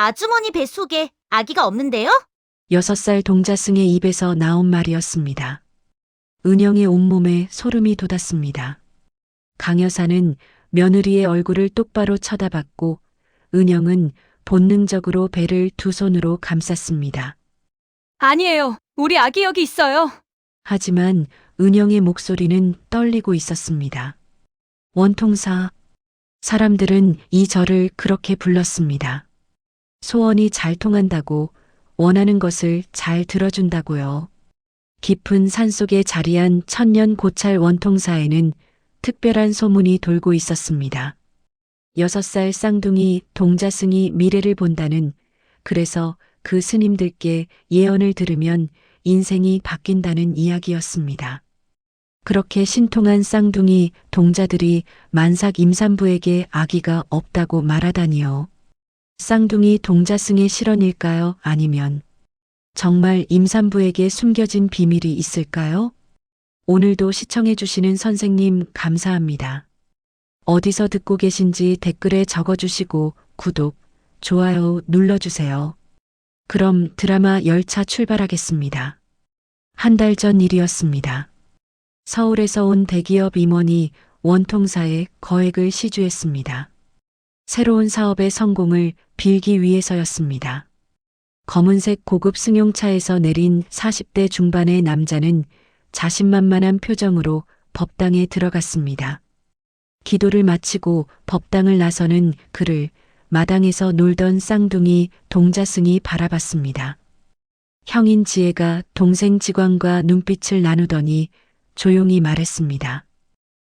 아주머니 뱃속에 아기가 없는데요? 6살 동자승의 입에서 나온 말이었습니다. 은영의 온몸에 소름이 돋았습니다. 강 여사는 며느리의 얼굴을 똑바로 쳐다봤고 은영은 본능적으로 배를 두 손으로 감쌌습니다. 아니에요. 우리 아기 여기 있어요. 하지만 은영의 목소리는 떨리고 있었습니다. 원통사. 사람들은 이 절을 그렇게 불렀습니다. 소원이 잘 통한다고, 원하는 것을 잘 들어준다고요. 깊은 산속에 자리한 천년 고찰 원통사에는 특별한 소문이 돌고 있었습니다. 6살 쌍둥이 동자승이 미래를 본다는, 그래서 그 스님들께 예언을 들으면 인생이 바뀐다는 이야기였습니다. 그렇게 신통한 쌍둥이 동자들이 만삭 임산부에게 아기가 없다고 말하다니요. 쌍둥이 동자승의 실언일까요? 아니면 정말 임산부에게 숨겨진 비밀이 있을까요? 오늘도 시청해주시는 선생님 감사합니다. 어디서 듣고 계신지 댓글에 적어주시고 구독, 좋아요 눌러주세요. 그럼 드라마 열차 출발하겠습니다. 한 달 전 일이었습니다. 서울에서 온 대기업 임원이 원통사에 거액을 시주했습니다. 새로운 사업의 성공을 빌기 위해서였습니다. 검은색 고급 승용차에서 내린 40대 중반의 남자는 자신만만한 표정으로 법당에 들어갔습니다. 기도를 마치고 법당을 나서는 그를 마당에서 놀던 쌍둥이 동자승이 바라봤습니다. 형인 지혜가 동생 지광과 눈빛을 나누더니 조용히 말했습니다.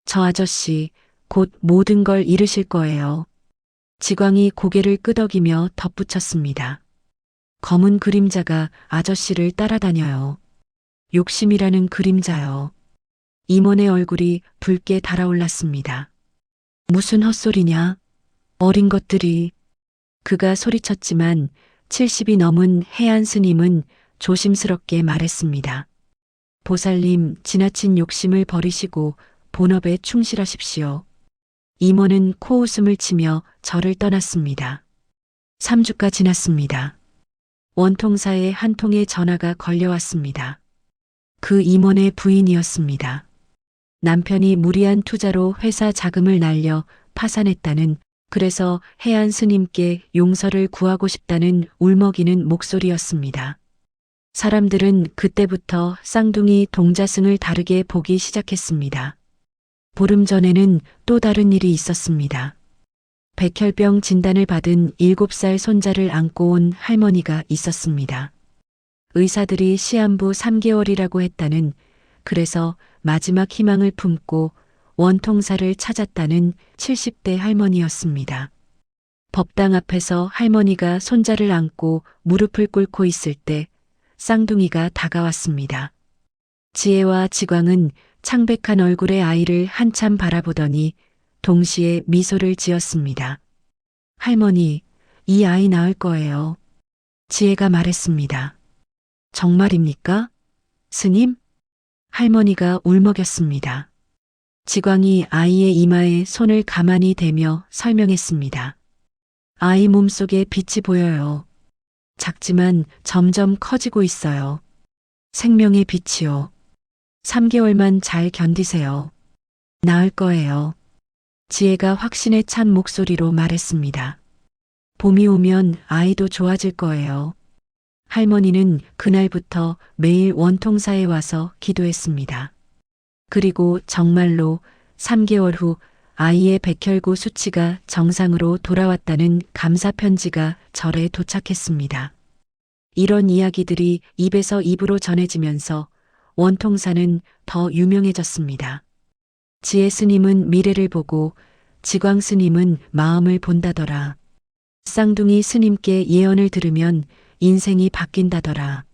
저 아저씨 곧 모든 걸 잃으실 거예요. 지광이 고개를 끄덕이며 덧붙였습니다. 검은 그림자가 아저씨를 따라다녀요. 욕심이라는 그림자요. 임원의 얼굴이 붉게 달아올랐습니다. 무슨 헛소리냐? 어린 것들이. 그가 소리쳤지만 70이 넘은 해안 스님은 조심스럽게 말했습니다. 보살님, 지나친 욕심을 버리시고 본업에 충실하십시오. 임원은 코웃음을 치며 절을 떠났습니다. 3주가 지났습니다. 원통사에 한 통의 전화가 걸려왔습니다. 그 임원의 부인이었습니다. 남편이 무리한 투자로 회사 자금을 날려 파산했다는, 그래서 해안 스님께 용서를 구하고 싶다는 울먹이는 목소리였습니다. 사람들은 그때부터 쌍둥이 동자승을 다르게 보기 시작했습니다. 보름 전에는 또 다른 일이 있었습니다. 백혈병 진단을 받은 7살 손자를 안고 온 할머니가 있었습니다. 의사들이 시한부 3개월이라고 했다는, 그래서 마지막 희망을 품고 원통사를 찾았다는 70대 할머니였습니다. 법당 앞에서 할머니가 손자를 안고 무릎을 꿇고 있을 때 쌍둥이가 다가왔습니다. 지혜와 지광은 창백한 얼굴의 아이를 한참 바라보더니 동시에 미소를 지었습니다. 할머니, 이 아이 낳을 거예요. 지혜가 말했습니다. 정말입니까? 스님? 할머니가 울먹였습니다. 지광이 아이의 이마에 손을 가만히 대며 설명했습니다. 아이 몸속에 빛이 보여요. 작지만 점점 커지고 있어요. 생명의 빛이요. 3개월만 잘 견디세요. 나을 거예요. 지혜가 확신에 찬 목소리로 말했습니다. 봄이 오면 아이도 좋아질 거예요. 할머니는 그날부터 매일 원통사에 와서 기도했습니다. 그리고 정말로 3개월 후 아이의 백혈구 수치가 정상으로 돌아왔다는 감사 편지가 절에 도착했습니다. 이런 이야기들이 입에서 입으로 전해지면서 원통사는 더 유명해졌습니다. 지혜 스님은 미래를 보고 지광 스님은 마음을 본다더라. 쌍둥이 스님께 예언을 들으면 인생이 바뀐다더라.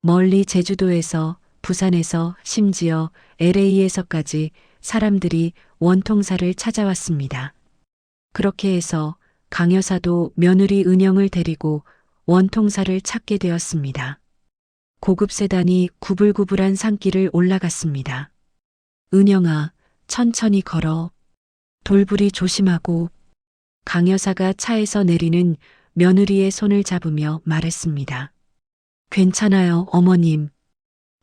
멀리 제주도에서, 부산에서, 심지어 LA에서까지 사람들이 원통사를 찾아왔습니다. 그렇게 해서 강 여사도 며느리 은영을 데리고 원통사를 찾게 되었습니다. 고급 세단이 구불구불한 산길을 올라갔습니다. 은영아, 천천히 걸어. 돌부리 조심하고. 강 여사가 차에서 내리는 며느리의 손을 잡으며 말했습니다. 괜찮아요, 어머님.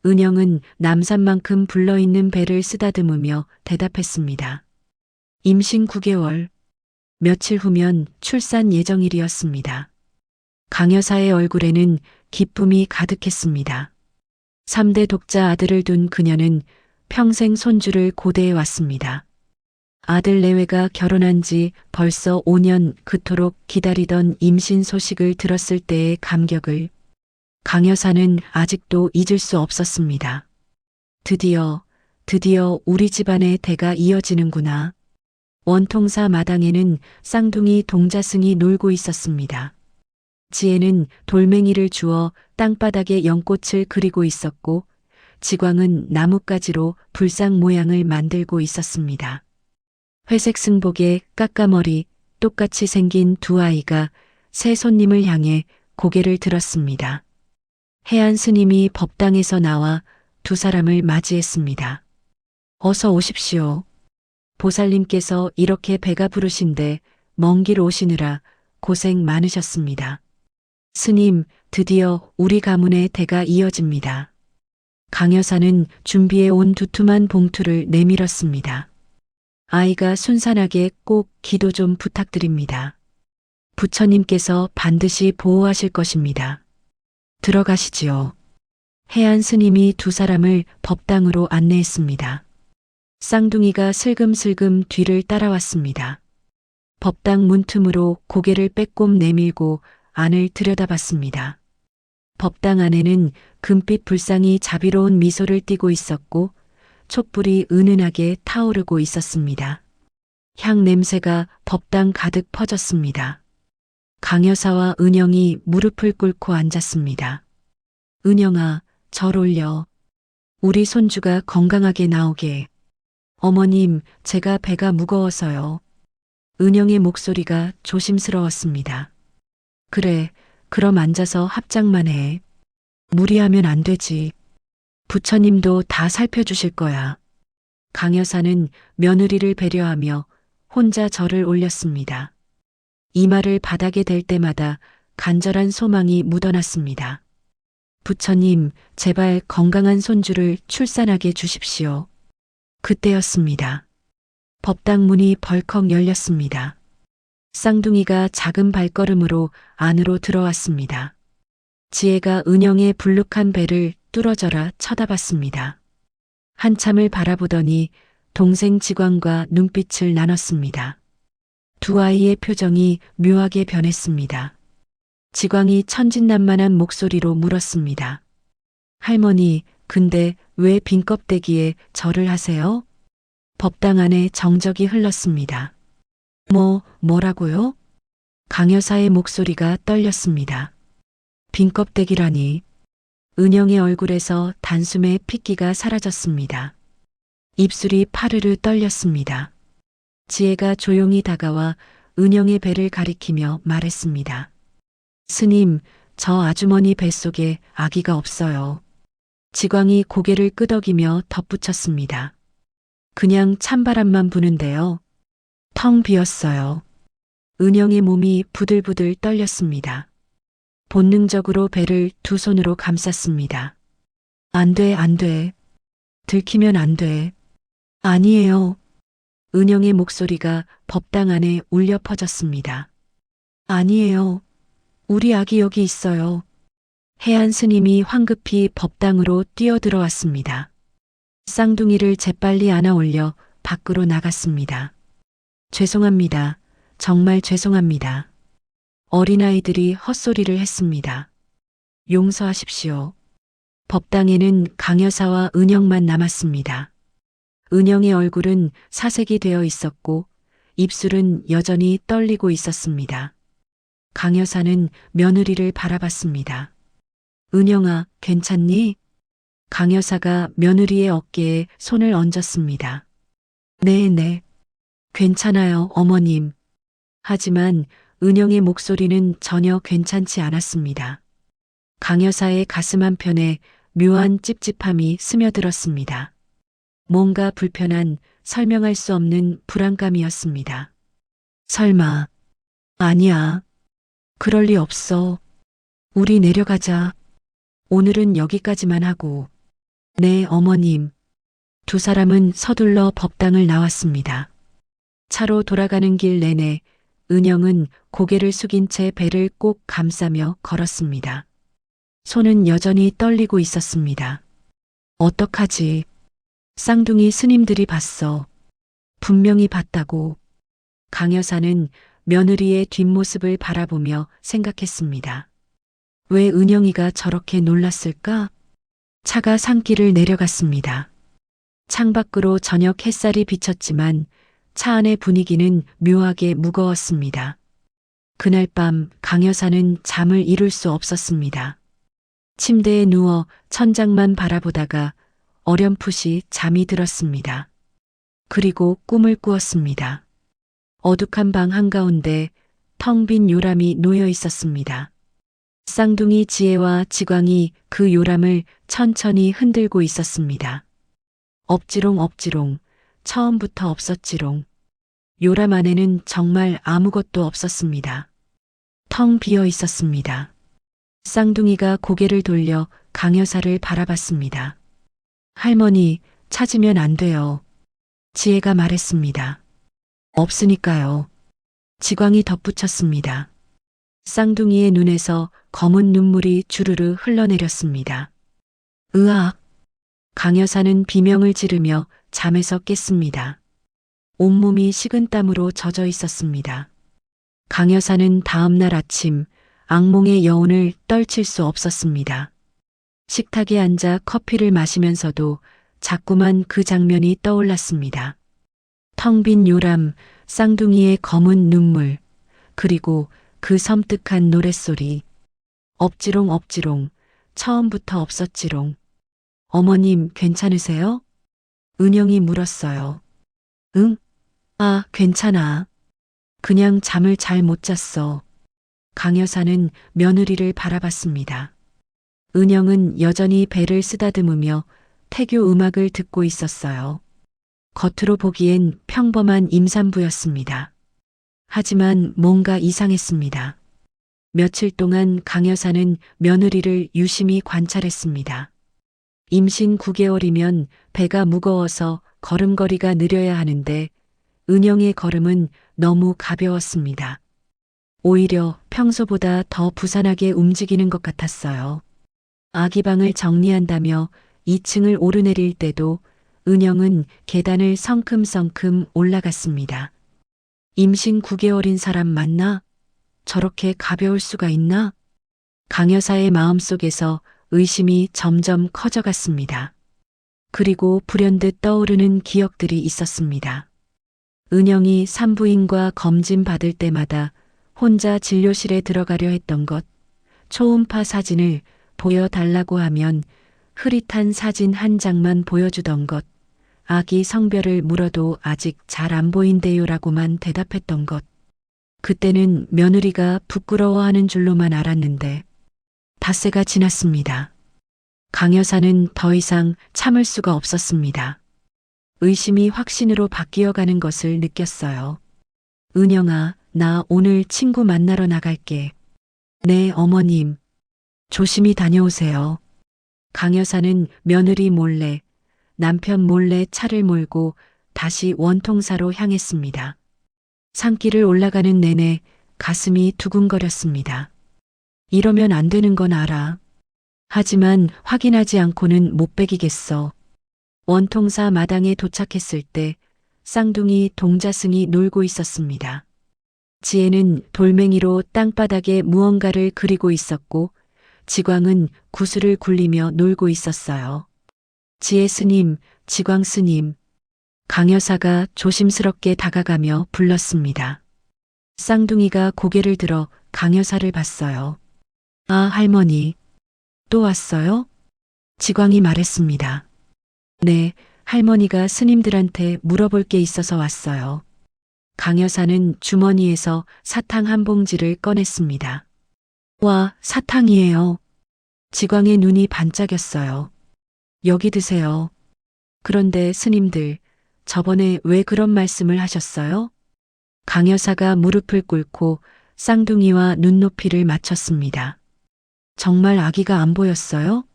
은영은 남산만큼 불러있는 배를 쓰다듬으며 대답했습니다. 임신 9개월. 며칠 후면 출산 예정일이었습니다. 강 여사의 얼굴에는 기쁨이 가득했습니다. 3대 독자 아들을 둔 그녀는 평생 손주를 고대해 왔습니다. 아들 내외가 결혼한 지 벌써 5년 그토록 기다리던 임신 소식을 들었을 때의 감격을 강 여사는 아직도 잊을 수 없었습니다. 드디어 우리 집안의 대가 이어지는구나. 원통사 마당에는 쌍둥이 동자승이 놀고 있었습니다. 지혜는 돌멩이를 주워 땅바닥에 연꽃을 그리고 있었고 지광은 나뭇가지로 불상 모양을 만들고 있었습니다. 회색 승복에 까까머리 똑같이 생긴 두 아이가 새 손님을 향해 고개를 들었습니다. 해안 스님이 법당에서 나와 두 사람을 맞이했습니다. 어서 오십시오. 보살님께서 이렇게 배가 부르신데 먼 길 오시느라 고생 많으셨습니다. 스님, 드디어 우리 가문의 대가 이어집니다. 강 여사는 준비해 온 두툼한 봉투를 내밀었습니다. 아이가 순산하게 꼭 기도 좀 부탁드립니다. 부처님께서 반드시 보호하실 것입니다. 들어가시지요. 해안 스님이 두 사람을 법당으로 안내했습니다. 쌍둥이가 슬금슬금 뒤를 따라왔습니다. 법당 문틈으로 고개를 빼꼼 내밀고 안을 들여다봤습니다. 법당 안에는 금빛 불상이 자비로운 미소를 띠고 있었고 촛불이 은은하게 타오르고 있었습니다. 향 냄새가 법당 가득 퍼졌습니다. 강 여사와 은영이 무릎을 꿇고 앉았습니다. 은영아, 절 올려. 우리 손주가 건강하게 나오게. 어머님, 제가 배가 무거워서요. 은영의 목소리가 조심스러웠습니다. 그래, 그럼 앉아서 합장만 해. 무리하면 안 되지. 부처님도 다 살펴주실 거야. 강 여사는 며느리를 배려하며 혼자 절을 올렸습니다. 이마를 바닥에 댈 때마다 간절한 소망이 묻어났습니다. 부처님, 제발 건강한 손주를 출산하게 주십시오. 그때였습니다. 법당 문이 벌컥 열렸습니다. 쌍둥이가 작은 발걸음으로 안으로 들어왔습니다. 지혜가 은영의 불룩한 배를 뚫어져라 쳐다봤습니다. 한참을 바라보더니 동생 지광과 눈빛을 나눴습니다. 두 아이의 표정이 묘하게 변했습니다. 지광이 천진난만한 목소리로 물었습니다. 할머니, 근데 왜 빈 껍데기에 절을 하세요? 법당 안에 정적이 흘렀습니다. 뭐라고요? 강 여사의 목소리가 떨렸습니다. 빈 껍데기라니. 은영의 얼굴에서 단숨에 핏기가 사라졌습니다. 입술이 파르르 떨렸습니다. 지혜가 조용히 다가와 은영의 배를 가리키며 말했습니다. 스님, 저 아주머니 뱃속에 아기가 없어요. 지광이 고개를 끄덕이며 덧붙였습니다. 그냥 찬바람만 부는데요. 텅 비었어요. 은영의 몸이 부들부들 떨렸습니다. 본능적으로 배를 두 손으로 감쌌습니다. 안 돼. 들키면 안 돼. 아니에요. 은영의 목소리가 법당 안에 울려 퍼졌습니다. 아니에요. 우리 아기 여기 있어요. 해안 스님이 황급히 법당으로 뛰어들어왔습니다. 쌍둥이를 재빨리 안아 올려 밖으로 나갔습니다. 죄송합니다. 정말 죄송합니다. 어린아이들이 헛소리를 했습니다. 용서하십시오. 법당에는 강 여사와 은영만 남았습니다. 은영의 얼굴은 사색이 되어 있었고 입술은 여전히 떨리고 있었습니다. 강 여사는 며느리를 바라봤습니다. 은영아, 괜찮니? 강 여사가 며느리의 어깨에 손을 얹었습니다. 네. 괜찮아요, 어머님. 하지만 은영의 목소리는 전혀 괜찮지 않았습니다. 강 여사의 가슴 한편에 묘한 찝찝함이 스며들었습니다. 뭔가 불편한, 설명할 수 없는 불안감이었습니다. 설마, 아니야. 그럴 리 없어. 우리 내려가자. 오늘은 여기까지만 하고. 네, 어머님. 두 사람은 서둘러 법당을 나왔습니다. 차로 돌아가는 길 내내 은영은 고개를 숙인 채 배를 꼭 감싸며 걸었습니다. 손은 여전히 떨리고 있었습니다. 어떡하지? 쌍둥이 스님들이 봤어. 분명히 봤다고. 강 여사는 며느리의 뒷모습을 바라보며 생각했습니다. 왜 은영이가 저렇게 놀랐을까? 차가 산길을 내려갔습니다. 창밖으로 저녁 햇살이 비쳤지만 차 안의 분위기는 묘하게 무거웠습니다. 그날 밤 강 여사는 잠을 이룰 수 없었습니다. 침대에 누워 천장만 바라보다가 어렴풋이 잠이 들었습니다. 그리고 꿈을 꾸었습니다. 어둑한 방 한가운데 텅 빈 요람이 놓여 있었습니다. 쌍둥이 지혜와 지광이 그 요람을 천천히 흔들고 있었습니다. 엎지롱 엎지롱, 처음부터 없었지롱. 요람 안에는 정말 아무것도 없었습니다. 텅 비어 있었습니다. 쌍둥이가 고개를 돌려 강 여사를 바라봤습니다. 할머니, 찾으면 안 돼요. 지혜가 말했습니다. 없으니까요. 지광이 덧붙였습니다. 쌍둥이의 눈에서 검은 눈물이 주르르 흘러내렸습니다. 으악! 강 여사는 비명을 지르며 잠에서 깼습니다. 온몸이 식은땀으로 젖어 있었습니다. 강 여사는 다음날 아침 악몽의 여운을 떨칠 수 없었습니다. 식탁에 앉아 커피를 마시면서도 자꾸만 그 장면이 떠올랐습니다. 텅 빈 요람, 쌍둥이의 검은 눈물, 그리고 그 섬뜩한 노랫소리. 엎지롱 엎지롱, 처음부터 없었지롱. 어머님 괜찮으세요? 은영이 물었어요. 응? 아, 괜찮아. 그냥 잠을 잘 못 잤어. 강 여사는 며느리를 바라봤습니다. 은영은 여전히 배를 쓰다듬으며 태교 음악을 듣고 있었어요. 겉으로 보기엔 평범한 임산부였습니다. 하지만 뭔가 이상했습니다. 며칠 동안 강 여사는 며느리를 유심히 관찰했습니다. 임신 9개월이면 배가 무거워서 걸음걸이가 느려야 하는데 은영의 걸음은 너무 가벼웠습니다. 오히려 평소보다 더 부산하게 움직이는 것 같았어요. 아기 방을 정리한다며 2층을 오르내릴 때도 은영은 계단을 성큼성큼 올라갔습니다. 임신 9개월인 사람 맞나? 저렇게 가벼울 수가 있나? 강 여사의 마음속에서 의심이 점점 커져갔습니다. 그리고 불현듯 떠오르는 기억들이 있었습니다. 은영이 산부인과 검진 받을 때마다 혼자 진료실에 들어가려 했던 것, 초음파 사진을 보여달라고 하면 흐릿한 사진 한 장만 보여주던 것, 아기 성별을 물어도 아직 잘 안 보인대요라고만 대답했던 것. 그때는 며느리가 부끄러워하는 줄로만 알았는데 닷새가 지났습니다. 강 여사는 더 이상 참을 수가 없었습니다. 의심이 확신으로 바뀌어가는 것을 느꼈어요. 은영아, 나 오늘 친구 만나러 나갈게. 네, 어머님. 조심히 다녀오세요. 강 여사는 며느리 몰래, 남편 몰래 차를 몰고 다시 원통사로 향했습니다. 산길을 올라가는 내내 가슴이 두근거렸습니다. 이러면 안 되는 건 알아. 하지만 확인하지 않고는 못 베기겠어. 원통사 마당에 도착했을 때 쌍둥이 동자승이 놀고 있었습니다. 지혜는 돌멩이로 땅바닥에 무언가를 그리고 있었고 지광은 구슬을 굴리며 놀고 있었어요. 지혜 스님, 지광 스님. 강 여사가 조심스럽게 다가가며 불렀습니다. 쌍둥이가 고개를 들어 강 여사를 봤어요. 아, 할머니. 또 왔어요? 지광이 말했습니다. 네, 할머니가 스님들한테 물어볼 게 있어서 왔어요. 강 여사는 주머니에서 사탕 한 봉지를 꺼냈습니다. 와, 사탕이에요. 지광의 눈이 반짝였어요. 여기 드세요. 그런데 스님들, 저번에 왜 그런 말씀을 하셨어요? 강 여사가 무릎을 꿇고 쌍둥이와 눈높이를 맞췄습니다. 정말 아기가 안 보였어요?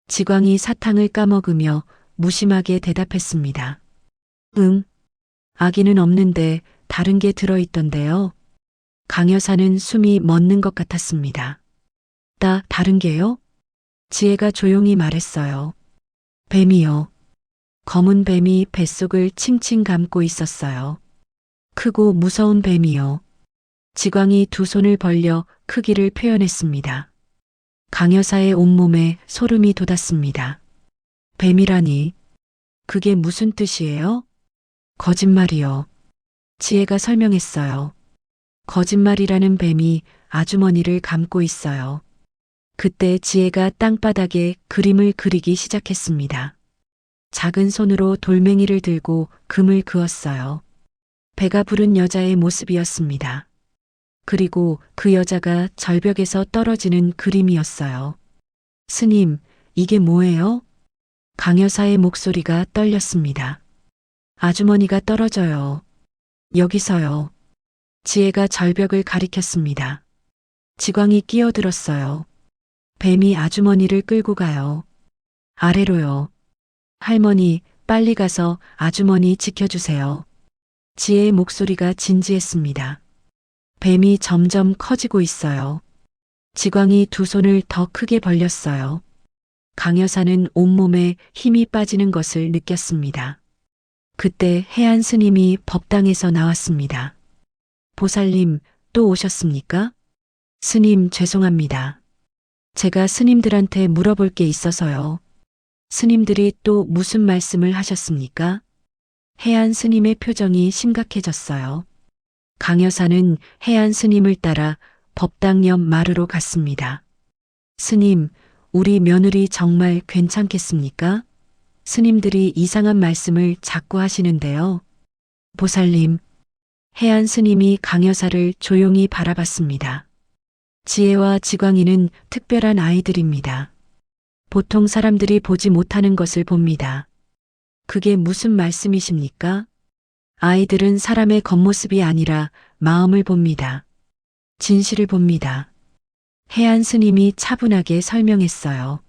지광이 사탕을 까먹으며 무심하게 대답했습니다. 응. 아기는 없는데 다른 게 들어있던데요. 강 여사는 숨이 멎는 것 같았습니다. 다른 게요? 지혜가 조용히 말했어요. 뱀이요. 검은 뱀이 뱃속을 칭칭 감고 있었어요. 크고 무서운 뱀이요. 지광이 두 손을 벌려 크기를 표현했습니다. 강 여사의 온몸에 소름이 돋았습니다. 뱀이라니. 그게 무슨 뜻이에요? 거짓말이요. 지혜가 설명했어요. 거짓말이라는 뱀이 아주머니를 감고 있어요. 그때 지혜가 땅바닥에 그림을 그리기 시작했습니다. 작은 손으로 돌멩이를 들고 금을 그었어요. 배가 부른 여자의 모습이었습니다. 그리고 그 여자가 절벽에서 떨어지는 그림이었어요. 스님, 이게 뭐예요? 강 여사의 목소리가 떨렸습니다. 아주머니가 떨어져요. 여기서요. 지혜가 절벽을 가리켰습니다. 지광이 끼어들었어요. 뱀이 아주머니를 끌고 가요. 아래로요. 할머니, 빨리 가서 아주머니 지켜주세요. 지혜의 목소리가 진지했습니다. 뱀이 점점 커지고 있어요. 지광이 두 손을 더 크게 벌렸어요. 강 여사는 온몸에 힘이 빠지는 것을 느꼈습니다. 그때 해안 스님이 법당에서 나왔습니다. 보살님, 또 오셨습니까? 스님, 죄송합니다. 제가 스님들한테 물어볼 게 있어서요. 스님들이 또 무슨 말씀을 하셨습니까? 해안 스님의 표정이 심각해졌어요. 강 여사는 해안 스님을 따라 법당 옆 마루로 갔습니다. 스님, 우리 며느리 정말 괜찮겠습니까? 스님들이 이상한 말씀을 자꾸 하시는데요. 보살님, 해안 스님이 강 여사를 조용히 바라봤습니다. 지혜와 지광이는 특별한 아이들입니다. 보통 사람들이 보지 못하는 것을 봅니다. 그게 무슨 말씀이십니까? 아이들은 사람의 겉모습이 아니라 마음을 봅니다. 진실을 봅니다. 해안 스님이 차분하게 설명했어요.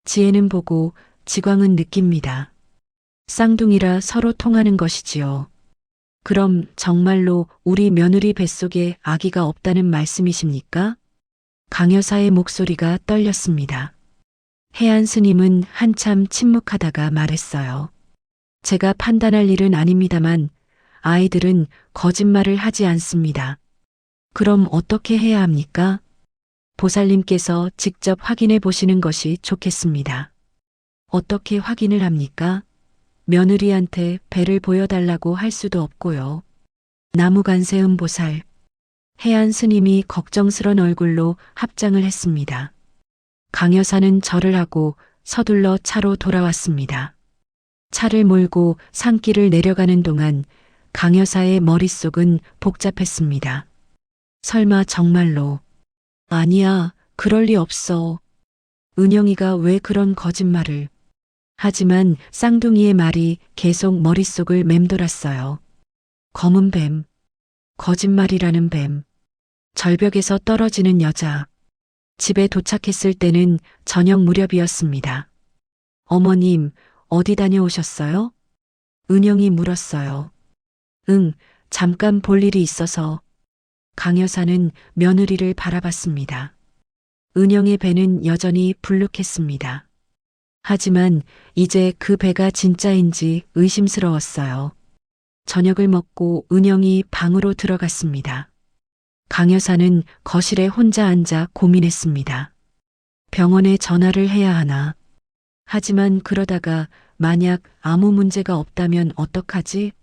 지혜는 보고 지광은 느낍니다. 쌍둥이라 서로 통하는 것이지요. 그럼 정말로 우리 며느리 뱃속에 아기가 없다는 말씀이십니까? 강 여사의 목소리가 떨렸습니다. 해안 스님은 한참 침묵하다가 말했어요. 제가 판단할 일은 아닙니다만 아이들은 거짓말을 하지 않습니다. 그럼 어떻게 해야 합니까? 보살님께서 직접 확인해 보시는 것이 좋겠습니다. 어떻게 확인을 합니까? 며느리한테 배를 보여달라고 할 수도 없고요. 나무간세음 보살. 해안 스님이 걱정스런 얼굴로 합장을 했습니다. 강 여사는 절을 하고 서둘러 차로 돌아왔습니다. 차를 몰고 산길을 내려가는 동안 강 여사의 머릿속은 복잡했습니다. 설마 정말로. 아니야, 그럴 리 없어. 은영이가 왜 그런 거짓말을. 하지만 쌍둥이의 말이 계속 머릿속을 맴돌았어요. 검은 뱀. 거짓말이라는 뱀. 절벽에서 떨어지는 여자. 집에 도착했을 때는 저녁 무렵이었습니다. 어머님, 어디 다녀오셨어요? 은영이 물었어요. 응, 잠깐 볼 일이 있어서. 강 여사는 며느리를 바라봤습니다. 은영의 배는 여전히 불룩했습니다. 하지만 이제 그 배가 진짜인지 의심스러웠어요. 저녁을 먹고 은영이 방으로 들어갔습니다. 강 여사는 거실에 혼자 앉아 고민했습니다. 병원에 전화를 해야 하나. 하지만 그러다가 만약 아무 문제가 없다면 어떡하지?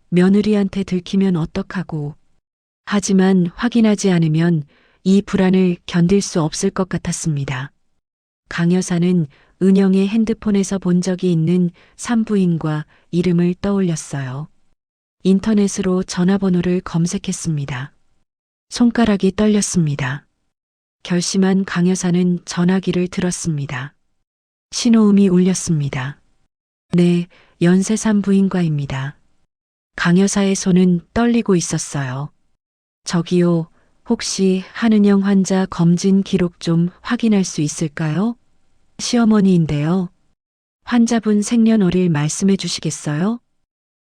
며느리한테 들키면 어떡하고. 하지만 확인하지 않으면 이 불안을 견딜 수 없을 것 같았습니다. 강 여사는 은영의 핸드폰에서 본 적이 있는 산부인과 이름을 떠올렸어요. 인터넷으로 전화번호를 검색했습니다. 손가락이 떨렸습니다. 결심한 강 여사는 전화기를 들었습니다. 신호음이 울렸습니다. 네, 연세 산부인과입니다. 강 여사의 손은 떨리고 있었어요. 저기요, 혹시 한은영 환자 검진 기록 좀 확인할 수 있을까요? 시어머니인데요. 환자분 생년월일 말씀해 주시겠어요?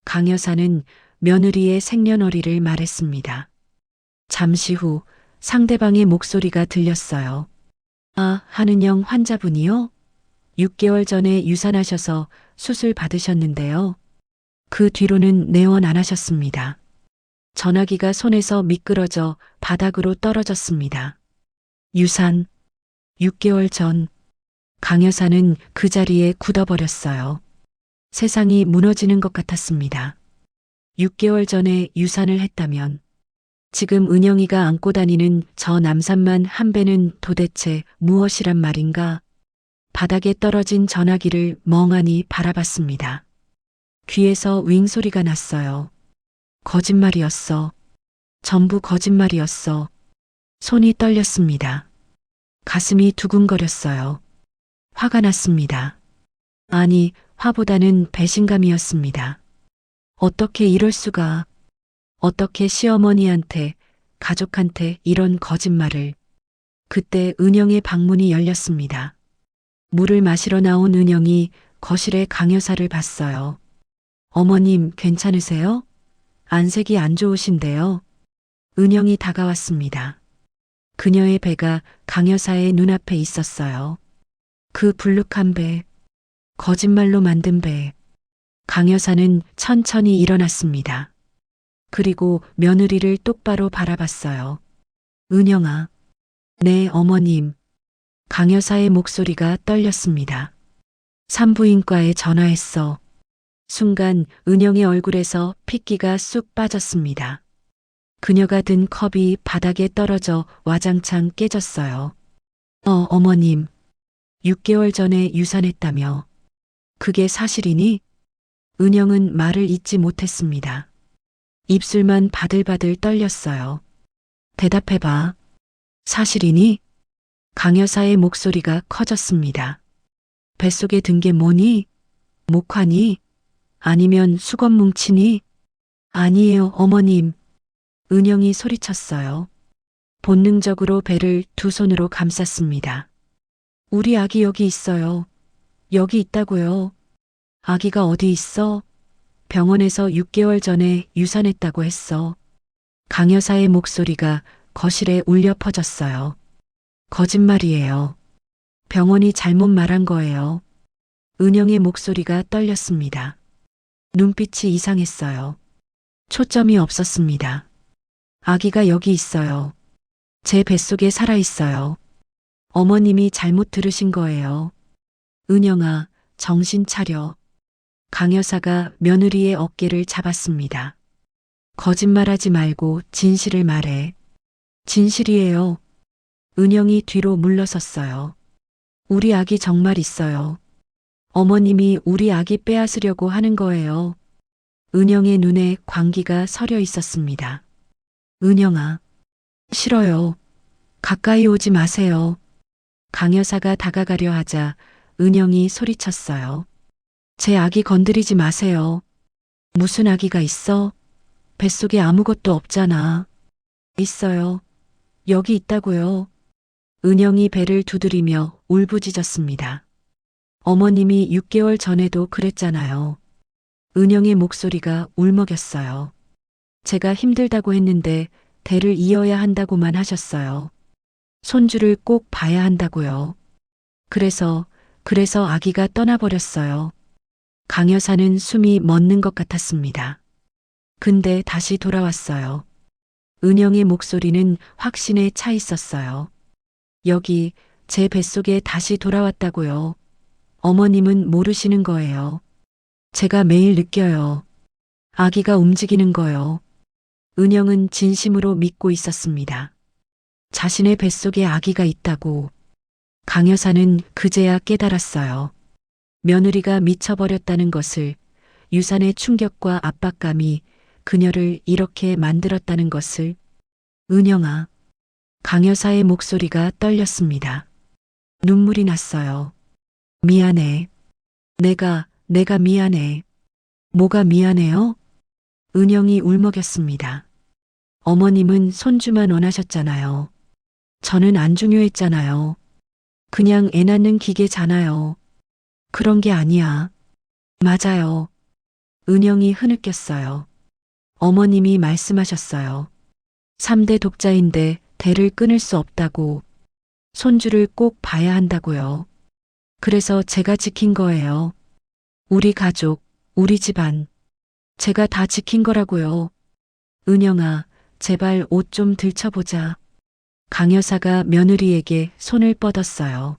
강 여사는 며느리의 생년월일을 말했습니다. 잠시 후 상대방의 목소리가 들렸어요. 아, 한은영 환자분이요? 6개월 전에 유산하셔서 수술 받으셨는데요. 그 뒤로는 내원 안 하셨습니다. 전화기가 손에서 미끄러져 바닥으로 떨어졌습니다. 유산. 6개월 전. 강 여사는 그 자리에 굳어버렸어요. 세상이 무너지는 것 같았습니다. 6개월 전에 유산을 했다면 지금 은영이가 안고 다니는 저 남산만 한 배는 도대체 무엇이란 말인가? 바닥에 떨어진 전화기를 멍하니 바라봤습니다. 귀에서 윙 소리가 났어요. 거짓말이었어. 전부 거짓말이었어. 손이 떨렸습니다. 가슴이 두근거렸어요. 화가 났습니다. 아니, 화보다는 배신감이었습니다. 어떻게 이럴 수가. 어떻게 시어머니한테, 가족한테 이런 거짓말을. 그때 은영의 방문이 열렸습니다. 물을 마시러 나온 은영이 거실에 강 여사를 봤어요. 어머님, 괜찮으세요? 안색이 안 좋으신데요. 은영이 다가왔습니다. 그녀의 배가 강 여사의 눈앞에 있었어요. 그 불룩한 배, 거짓말로 만든 배. 강 여사는 천천히 일어났습니다. 그리고 며느리를 똑바로 바라봤어요. 은영아. 네, 어머님. 강 여사의 목소리가 떨렸습니다. 산부인과에 전화했어. 순간 은영의 얼굴에서 핏기가 쑥 빠졌습니다. 그녀가 든 컵이 바닥에 떨어져 와장창 깨졌어요. 어머님. 6개월 전에 유산했다며. 그게 사실이니? 은영은 말을 잇지 못했습니다. 입술만 바들바들 떨렸어요. 대답해봐. 사실이니? 강 여사의 목소리가 커졌습니다. 뱃속에 든 게 뭐니? 목화니? 아니면 수건 뭉치니? 아니에요, 어머님. 은영이 소리쳤어요. 본능적으로 배를 두 손으로 감쌌습니다. 우리 아기 여기 있어요. 여기 있다고요. 아기가 어디 있어? 병원에서 6개월 전에 유산했다고 했어. 강 여사의 목소리가 거실에 울려 퍼졌어요. 거짓말이에요. 병원이 잘못 말한 거예요. 은영의 목소리가 떨렸습니다. 눈빛이 이상했어요. 초점이 없었습니다. 아기가 여기 있어요. 제 뱃속에 살아있어요. 어머님이 잘못 들으신 거예요. 은영아, 정신 차려. 강 여사가 며느리의 어깨를 잡았습니다. 거짓말하지 말고 진실을 말해. 진실이에요. 은영이 뒤로 물러섰어요. 우리 아기 정말 있어요. 어머님이 우리 아기 빼앗으려고 하는 거예요. 은영의 눈에 광기가 서려 있었습니다. 은영아. 싫어요. 가까이 오지 마세요. 강 여사가 다가가려 하자 은영이 소리쳤어요. 제 아기 건드리지 마세요. 무슨 아기가 있어? 뱃속에 아무것도 없잖아. 있어요. 여기 있다고요. 은영이 배를 두드리며 울부짖었습니다. 어머님이 6개월 전에도 그랬잖아요. 은영의 목소리가 울먹였어요. 제가 힘들다고 했는데 대를 이어야 한다고만 하셨어요. 손주를 꼭 봐야 한다고요. 그래서 아기가 떠나버렸어요. 강 여사는 숨이 멎는 것 같았습니다. 근데 다시 돌아왔어요. 은영의 목소리는 확신에 차 있었어요. 여기 제 뱃속에 다시 돌아왔다고요. 어머님은 모르시는 거예요. 제가 매일 느껴요. 아기가 움직이는 거요. 은영은 진심으로 믿고 있었습니다. 자신의 뱃속에 아기가 있다고. 강 여사는 그제야 깨달았어요. 며느리가 미쳐버렸다는 것을, 유산의 충격과 압박감이 그녀를 이렇게 만들었다는 것을. 은영아. 강 여사의 목소리가 떨렸습니다. 눈물이 났어요. 미안해. 내가 미안해. 뭐가 미안해요? 은영이 울먹였습니다. 어머님은 손주만 원하셨잖아요. 저는 안 중요했잖아요. 그냥 애 낳는 기계잖아요. 그런 게 아니야. 맞아요. 은영이 흐느꼈어요. 어머님이 말씀하셨어요. 3대 독자인데 대를 끊을 수 없다고. 손주를 꼭 봐야 한다고요. 그래서 제가 지킨 거예요. 우리 가족, 우리 집안. 제가 다 지킨 거라고요. 은영아, 제발 옷 좀 들춰보자. 강 여사가 며느리에게 손을 뻗었어요.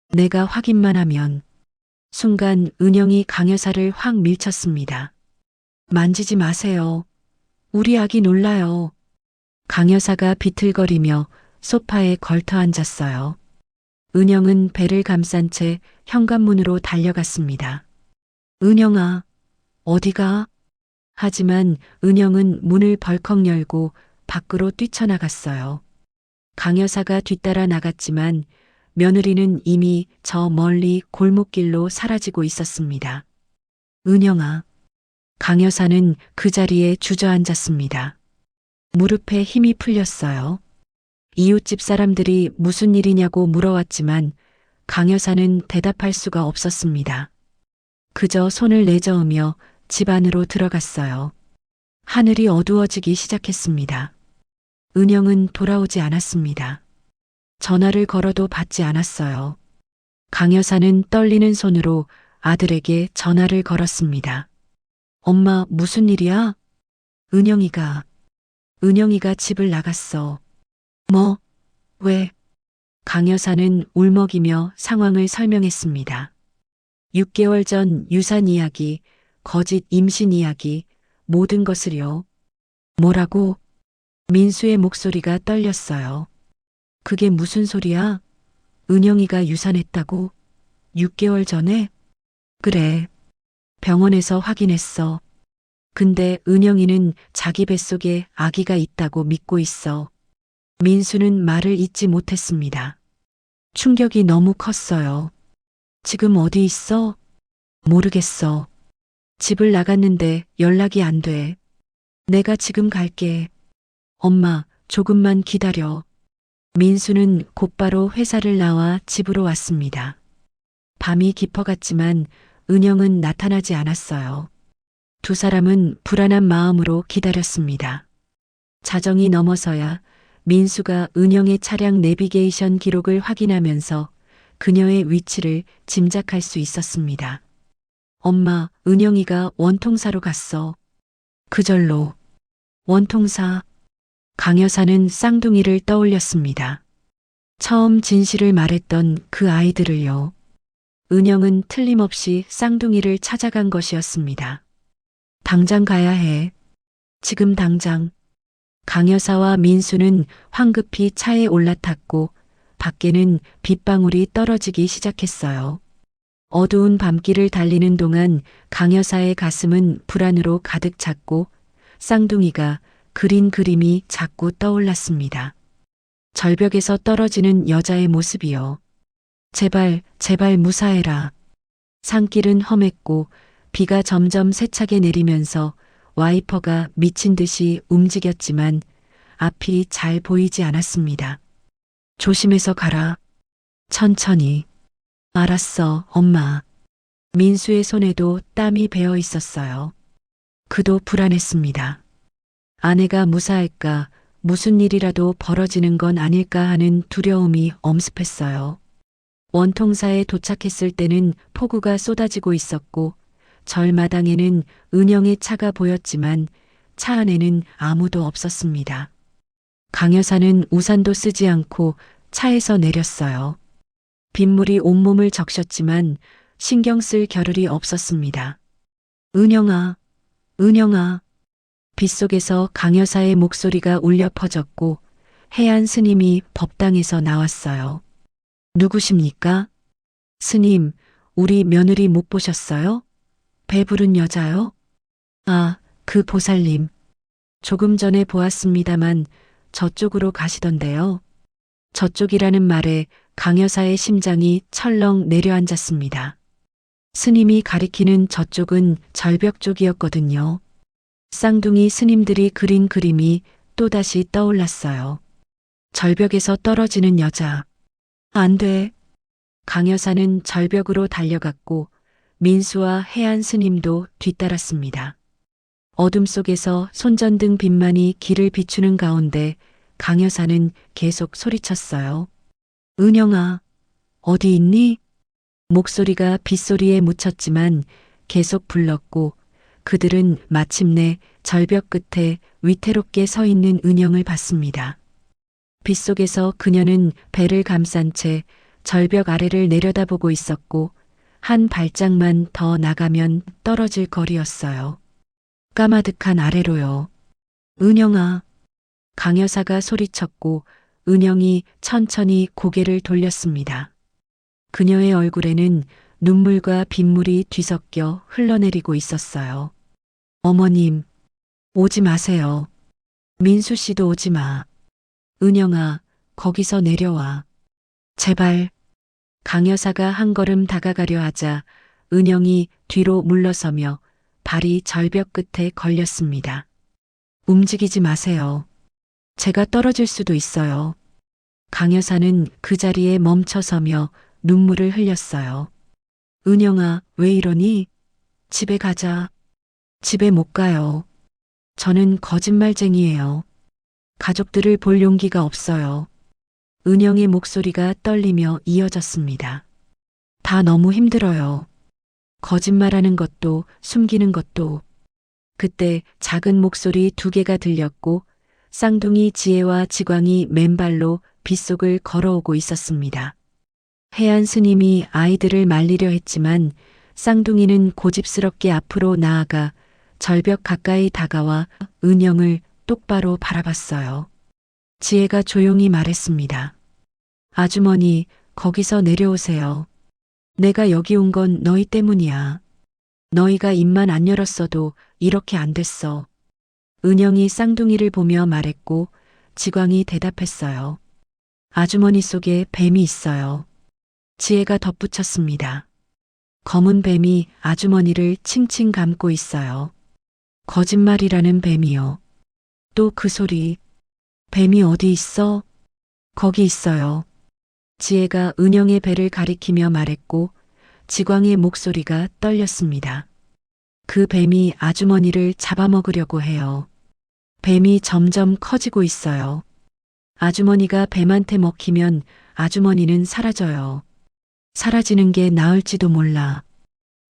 내가 확인만 하면. 순간 은영이 강 여사를 확 밀쳤습니다. 만지지 마세요. 우리 아기 놀라요. 강 여사가 비틀거리며 소파에 걸터 앉았어요. 은영은 배를 감싼 채 현관문으로 달려갔습니다. 은영아, 어디가? 하지만 은영은 문을 벌컥 열고 밖으로 뛰쳐나갔어요. 강 여사가 뒤따라 나갔지만 며느리는 이미 저 멀리 골목길로 사라지고 있었습니다. 은영아. 강 여사는 그 자리에 주저앉았습니다. 무릎에 힘이 풀렸어요. 이웃집 사람들이 무슨 일이냐고 물어왔지만 강 여사는 대답할 수가 없었습니다. 그저 손을 내저으며 집 안으로 들어갔어요. 하늘이 어두워지기 시작했습니다. 은영은 돌아오지 않았습니다. 전화를 걸어도 받지 않았어요. 강 여사는 떨리는 손으로 아들에게 전화를 걸었습니다. 엄마, 무슨 일이야? 은영이가 집을 나갔어. 뭐? 왜? 강 여사는 울먹이며 상황을 설명했습니다. 6개월 전 유산 이야기, 거짓 임신 이야기, 모든 것을요. 뭐라고? 민수의 목소리가 떨렸어요. 그게 무슨 소리야? 은영이가 유산했다고? 6개월 전에? 그래. 병원에서 확인했어. 근데 은영이는 자기 뱃속에 아기가 있다고 믿고 있어. 민수는 말을 잇지 못했습니다. 충격이 너무 컸어요. 지금 어디 있어? 모르겠어. 집을 나갔는데 연락이 안 돼. 내가 지금 갈게. 엄마, 조금만 기다려. 민수는 곧바로 회사를 나와 집으로 왔습니다. 밤이 깊어갔지만 은영은 나타나지 않았어요. 두 사람은 불안한 마음으로 기다렸습니다. 자정이 넘어서야 민수가 은영의 차량 내비게이션 기록을 확인하면서 그녀의 위치를 짐작할 수 있었습니다. 엄마, 은영이가 원통사로 갔어. 그절로. 원통사. 강 여사는 쌍둥이를 떠올렸습니다. 처음 진실을 말했던 그 아이들을요. 은영은 틀림없이 쌍둥이를 찾아간 것이었습니다. 당장 가야 해. 지금 당장. 강 여사와 민수는 황급히 차에 올라탔고 밖에는 빗방울이 떨어지기 시작했어요. 어두운 밤길을 달리는 동안 강 여사의 가슴은 불안으로 가득 찼고 쌍둥이가 그린 그림이 자꾸 떠올랐습니다. 절벽에서 떨어지는 여자의 모습이요. 제발, 제발 무사해라. 산길은 험했고 비가 점점 세차게 내리면서 와이퍼가 미친 듯이 움직였지만 앞이 잘 보이지 않았습니다. 조심해서 가라. 천천히. 알았어, 엄마. 민수의 손에도 땀이 배어 있었어요. 그도 불안했습니다. 아내가 무사할까, 무슨 일이라도 벌어지는 건 아닐까 하는 두려움이 엄습했어요. 원통사에 도착했을 때는 폭우가 쏟아지고 있었고 절마당에는 은영의 차가 보였지만 차 안에는 아무도 없었습니다. 강 여사는 우산도 쓰지 않고 차에서 내렸어요. 빗물이 온몸을 적셨지만 신경 쓸 겨를이 없었습니다. 은영아, 은영아. 빗속에서 강 여사의 목소리가 울려 퍼졌고 해안 스님이 법당에서 나왔어요. 누구십니까? 스님, 우리 며느리 못 보셨어요? 배부른 여자요? 아, 그 보살님. 조금 전에 보았습니다만 저쪽으로 가시던데요. 저쪽이라는 말에 강 여사의 심장이 철렁 내려앉았습니다. 스님이 가리키는 저쪽은 절벽 쪽이었거든요. 쌍둥이 스님들이 그린 그림이 또다시 떠올랐어요. 절벽에서 떨어지는 여자. 안 돼. 강 여사는 절벽으로 달려갔고 민수와 해안 스님도 뒤따랐습니다. 어둠 속에서 손전등 빛만이 길을 비추는 가운데 강 여사는 계속 소리쳤어요. 은영아, 어디 있니? 목소리가 빗소리에 묻혔지만 계속 불렀고 그들은 마침내 절벽 끝에 위태롭게 서 있는 은영을 봤습니다. 빗속에서 그녀는 배를 감싼 채 절벽 아래를 내려다보고 있었고 한 발짝만 더 나가면 떨어질 거리였어요. 까마득한 아래로요. 은영아. 강 여사가 소리쳤고 은영이 천천히 고개를 돌렸습니다. 그녀의 얼굴에는 눈물과 빗물이 뒤섞여 흘러내리고 있었어요. 어머님, 오지 마세요. 민수 씨도 오지 마. 은영아, 거기서 내려와. 제발. 강 여사가 한 걸음 다가가려 하자 은영이 뒤로 물러서며 발이 절벽 끝에 걸렸습니다. 움직이지 마세요. 제가 떨어질 수도 있어요. 강 여사는 그 자리에 멈춰서며 눈물을 흘렸어요. 은영아, 왜 이러니? 집에 가자. 집에 못 가요. 저는 거짓말쟁이에요. 가족들을 볼 용기가 없어요. 은영의 목소리가 떨리며 이어졌습니다. 다 너무 힘들어요. 거짓말하는 것도 숨기는 것도. 그때 작은 목소리 두 개가 들렸고 쌍둥이 지혜와 지광이 맨발로 빗속을 걸어오고 있었습니다. 해안 스님이 아이들을 말리려 했지만 쌍둥이는 고집스럽게 앞으로 나아가 절벽 가까이 다가와 은영을 똑바로 바라봤어요. 지혜가 조용히 말했습니다. 아주머니, 거기서 내려오세요. 내가 여기 온 건 너희 때문이야. 너희가 입만 안 열었어도 이렇게 안 됐어. 은영이 쌍둥이를 보며 말했고 지광이 대답했어요. 아주머니 속에 뱀이 있어요. 지혜가 덧붙였습니다. 검은 뱀이 아주머니를 칭칭 감고 있어요. 거짓말이라는 뱀이요. 또 그 소리. 뱀이 어디 있어? 거기 있어요. 지혜가 은영의 배를 가리키며 말했고 지광의 목소리가 떨렸습니다. 그 뱀이 아주머니를 잡아먹으려고 해요. 뱀이 점점 커지고 있어요. 아주머니가 뱀한테 먹히면 아주머니는 사라져요. 사라지는 게 나을지도 몰라.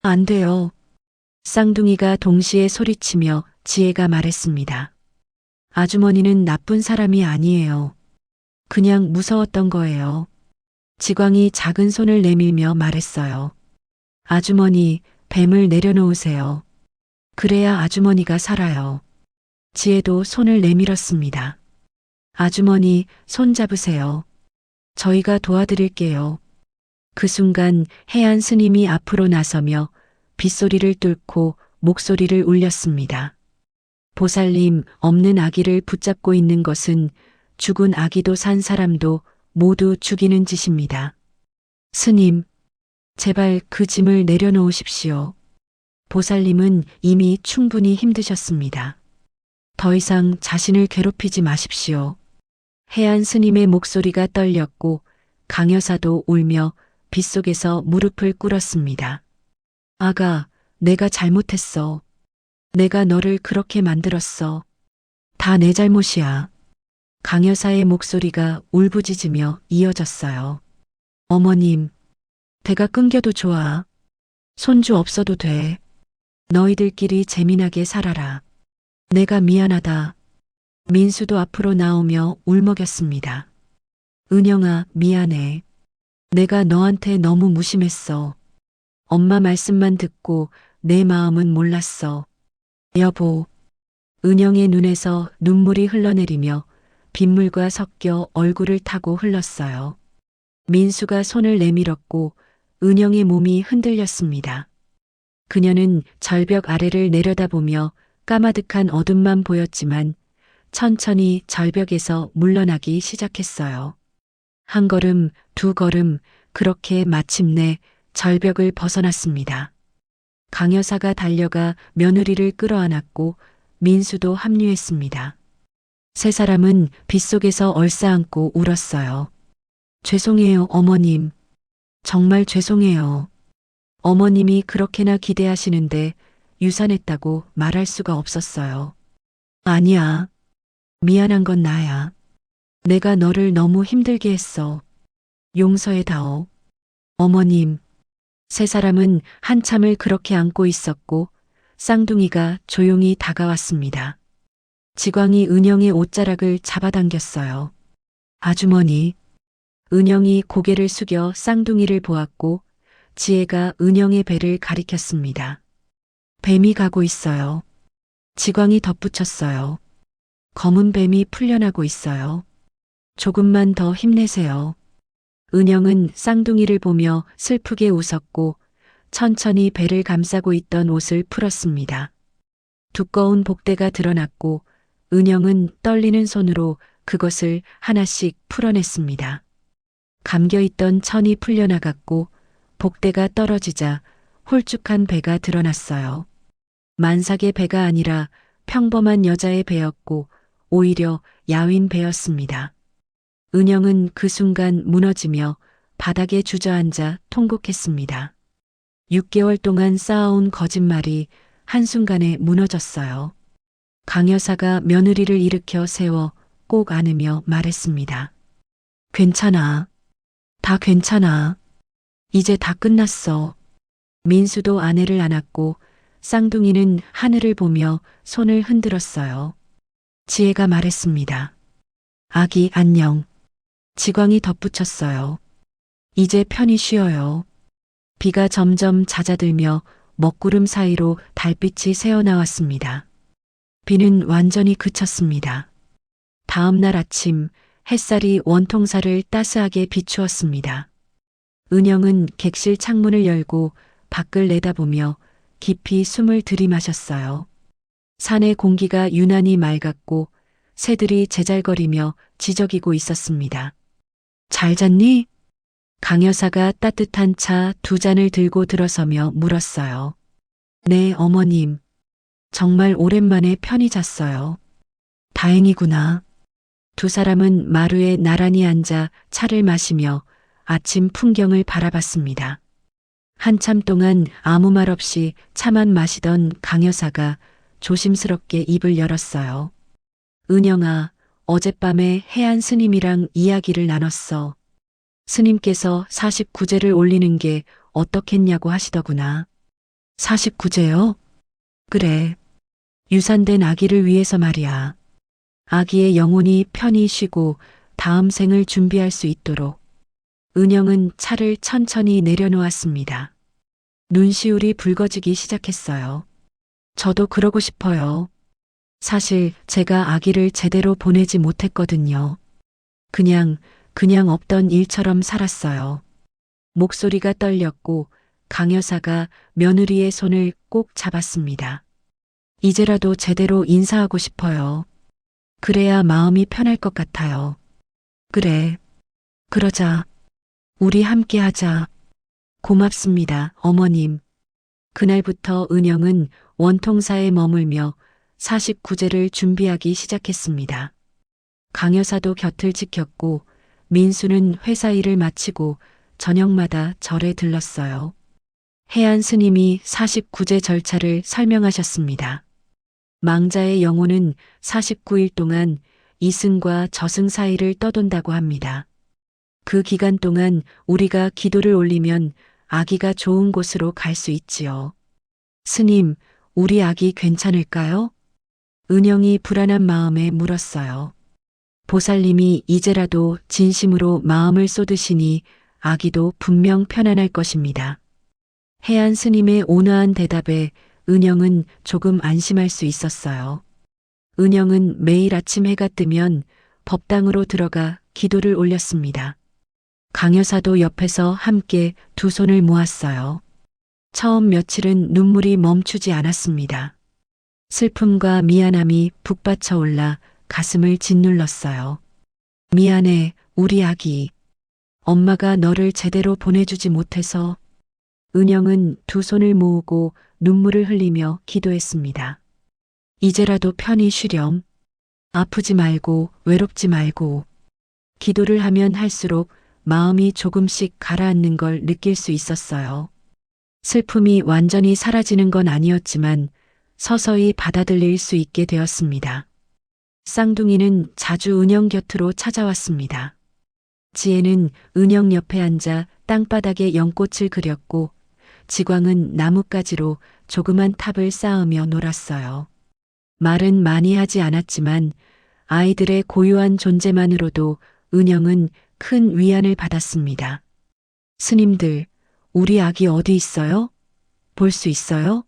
안 돼요. 쌍둥이가 동시에 소리치며 지혜가 말했습니다. 아주머니는 나쁜 사람이 아니에요. 그냥 무서웠던 거예요. 지광이 작은 손을 내밀며 말했어요. 아주머니, 뱀을 내려놓으세요. 그래야 아주머니가 살아요. 지혜도 손을 내밀었습니다. 아주머니, 손 잡으세요. 저희가 도와드릴게요. 그 순간 해안 스님이 앞으로 나서며 빗소리를 뚫고 목소리를 울렸습니다. 보살님, 없는 아기를 붙잡고 있는 것은 죽은 아기도 산 사람도 모두 죽이는 짓입니다. 스님, 제발 그 짐을 내려놓으십시오. 보살님은 이미 충분히 힘드셨습니다. 더 이상 자신을 괴롭히지 마십시오. 해안 스님의 목소리가 떨렸고 강 여사도 울며 빗속에서 무릎을 꿇었습니다. 아가, 내가 잘못했어. 내가 너를 그렇게 만들었어. 다 내 잘못이야. 강 여사의 목소리가 울부짖으며 이어졌어요. 어머님, 배가 끊겨도 좋아. 손주 없어도 돼. 너희들끼리 재미나게 살아라. 내가 미안하다. 민수도 앞으로 나오며 울먹였습니다. 은영아, 미안해. 내가 너한테 너무 무심했어. 엄마 말씀만 듣고 내 마음은 몰랐어. 여보. 은영의 눈에서 눈물이 흘러내리며 빗물과 섞여 얼굴을 타고 흘렀어요. 민수가 손을 내밀었고 은영의 몸이 흔들렸습니다. 그녀는 절벽 아래를 내려다보며 까마득한 어둠만 보였지만 천천히 절벽에서 물러나기 시작했어요. 한 걸음, 두 걸음, 그렇게 마침내 절벽을 벗어났습니다. 강 여사가 달려가 며느리를 끌어안았고 민수도 합류했습니다. 세 사람은 빗속에서 얼싸안고 울었어요. 죄송해요, 어머님. 정말 죄송해요. 어머님이 그렇게나 기대하시는데 유산했다고 말할 수가 없었어요. 아니야. 미안한 건 나야. 내가 너를 너무 힘들게 했어. 용서해다오. 어머님. 세 사람은 한참을 그렇게 안고 있었고 쌍둥이가 조용히 다가왔습니다. 지광이 은영의 옷자락을 잡아당겼어요. 아주머니. 은영이 고개를 숙여 쌍둥이를 보았고 지혜가 은영의 배를 가리켰습니다. 뱀이 가고 있어요. 지광이 덧붙였어요. 검은 뱀이 풀려나고 있어요. 조금만 더 힘내세요. 은영은 쌍둥이를 보며 슬프게 웃었고 천천히 배를 감싸고 있던 옷을 풀었습니다. 두꺼운 복대가 드러났고 은영은 떨리는 손으로 그것을 하나씩 풀어냈습니다. 감겨있던 천이 풀려나갔고 복대가 떨어지자 홀쭉한 배가 드러났어요. 만삭의 배가 아니라 평범한 여자의 배였고 오히려 야윈 배였습니다. 은영은 그 순간 무너지며 바닥에 주저앉아 통곡했습니다. 6개월 동안 쌓아온 거짓말이 한순간에 무너졌어요. 강 여사가 며느리를 일으켜 세워 꼭 안으며 말했습니다. 괜찮아. 다 괜찮아. 이제 다 끝났어. 민수도 아내를 안았고 쌍둥이는 하늘을 보며 손을 흔들었어요. 지혜가 말했습니다. 아기 안녕. 지광이 덧붙였어요. 이제 편히 쉬어요. 비가 점점 잦아들며 먹구름 사이로 달빛이 새어나왔습니다. 비는 완전히 그쳤습니다. 다음 날 아침 햇살이 원통사를 따스하게 비추었습니다. 은영은 객실 창문을 열고 밖을 내다보며 깊이 숨을 들이마셨어요. 산의 공기가 유난히 맑았고 새들이 제잘거리며 지저귀고 있었습니다. 잘 잤니? 강 여사가 따뜻한 차 2잔을 들고 들어서며 물었어요. 네, 어머님. 정말 오랜만에 편히 잤어요. 다행이구나. 두 사람은 마루에 나란히 앉아 차를 마시며 아침 풍경을 바라봤습니다. 한참 동안 아무 말 없이 차만 마시던 강 여사가 조심스럽게 입을 열었어요. 은영아, 어젯밤에 해안 스님이랑 이야기를 나눴어. 스님께서 49제를 올리는 게 어떻겠냐고 하시더구나. 49제요? 그래. 유산된 아기를 위해서 말이야. 아기의 영혼이 편히 쉬고 다음 생을 준비할 수 있도록. 은영은 차를 천천히 내려놓았습니다. 눈시울이 붉어지기 시작했어요. 저도 그러고 싶어요. 사실 제가 아기를 제대로 보내지 못했거든요. 그냥 없던 일처럼 살았어요. 목소리가 떨렸고 강 여사가 며느리의 손을 꼭 잡았습니다. 이제라도 제대로 인사하고 싶어요. 그래야 마음이 편할 것 같아요. 그래. 그러자. 우리 함께 하자. 고맙습니다, 어머님. 그날부터 은영은 원통사에 머물며 49제를 준비하기 시작했습니다. 강 여사도 곁을 지켰고 민수는 회사 일을 마치고 저녁마다 절에 들렀어요. 해안 스님이 49제 절차를 설명하셨습니다. 망자의 영혼은 49일 동안 이승과 저승 사이를 떠돈다고 합니다. 그 기간 동안 우리가 기도를 올리면 아기가 좋은 곳으로 갈 수 있지요. 스님, 우리 아기 괜찮을까요? 은영이 불안한 마음에 물었어요. 보살님이 이제라도 진심으로 마음을 쏟으시니 아기도 분명 편안할 것입니다. 해안 스님의 온화한 대답에 은영은 조금 안심할 수 있었어요. 은영은 매일 아침 해가 뜨면 법당으로 들어가 기도를 올렸습니다. 강 여사도 옆에서 함께 두 손을 모았어요. 처음 며칠은 눈물이 멈추지 않았습니다. 슬픔과 미안함이 북받쳐 올라 가슴을 짓눌렀어요. 미안해, 우리 아기. 엄마가 너를 제대로 보내주지 못해서. 은영은 두 손을 모으고 눈물을 흘리며 기도했습니다. 이제라도 편히 쉬렴. 아프지 말고 외롭지 말고. 기도를 하면 할수록 마음이 조금씩 가라앉는 걸 느낄 수 있었어요. 슬픔이 완전히 사라지는 건 아니었지만 서서히 받아들일 수 있게 되었습니다. 쌍둥이는 자주 은영 곁으로 찾아왔습니다. 지혜는 은영 옆에 앉아 땅바닥에 연꽃을 그렸고 지광은 나뭇가지로 조그만 탑을 쌓으며 놀았어요. 말은 많이 하지 않았지만 아이들의 고요한 존재만으로도 은영은 큰 위안을 받았습니다. 스님들, 우리 아기 어디 있어요? 볼 수 있어요?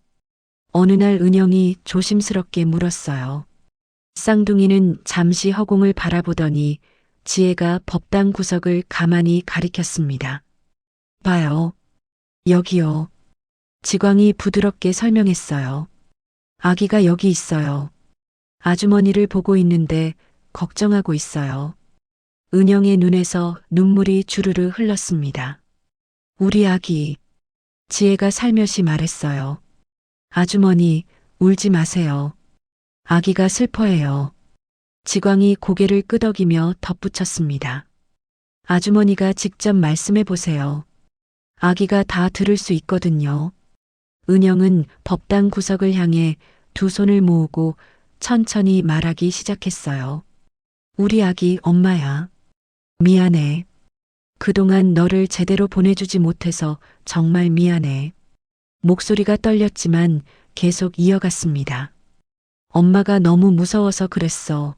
어느 날 은영이 조심스럽게 물었어요. 쌍둥이는 잠시 허공을 바라보더니 지혜가 법당 구석을 가만히 가리켰습니다. 봐요. 여기요. 지광이 부드럽게 설명했어요. 아기가 여기 있어요. 아주머니를 보고 있는데 걱정하고 있어요. 은영의 눈에서 눈물이 주르르 흘렀습니다. 우리 아기. 지혜가 살며시 말했어요. 아주머니, 울지 마세요. 아기가 슬퍼해요. 지광이 고개를 끄덕이며 덧붙였습니다. 아주머니가 직접 말씀해 보세요. 아기가 다 들을 수 있거든요. 은영은 법당 구석을 향해 두 손을 모으고 천천히 말하기 시작했어요. 우리 아기 엄마야. 미안해. 그동안 너를 제대로 보내주지 못해서 정말 미안해. 목소리가 떨렸지만 계속 이어갔습니다. 엄마가 너무 무서워서 그랬어.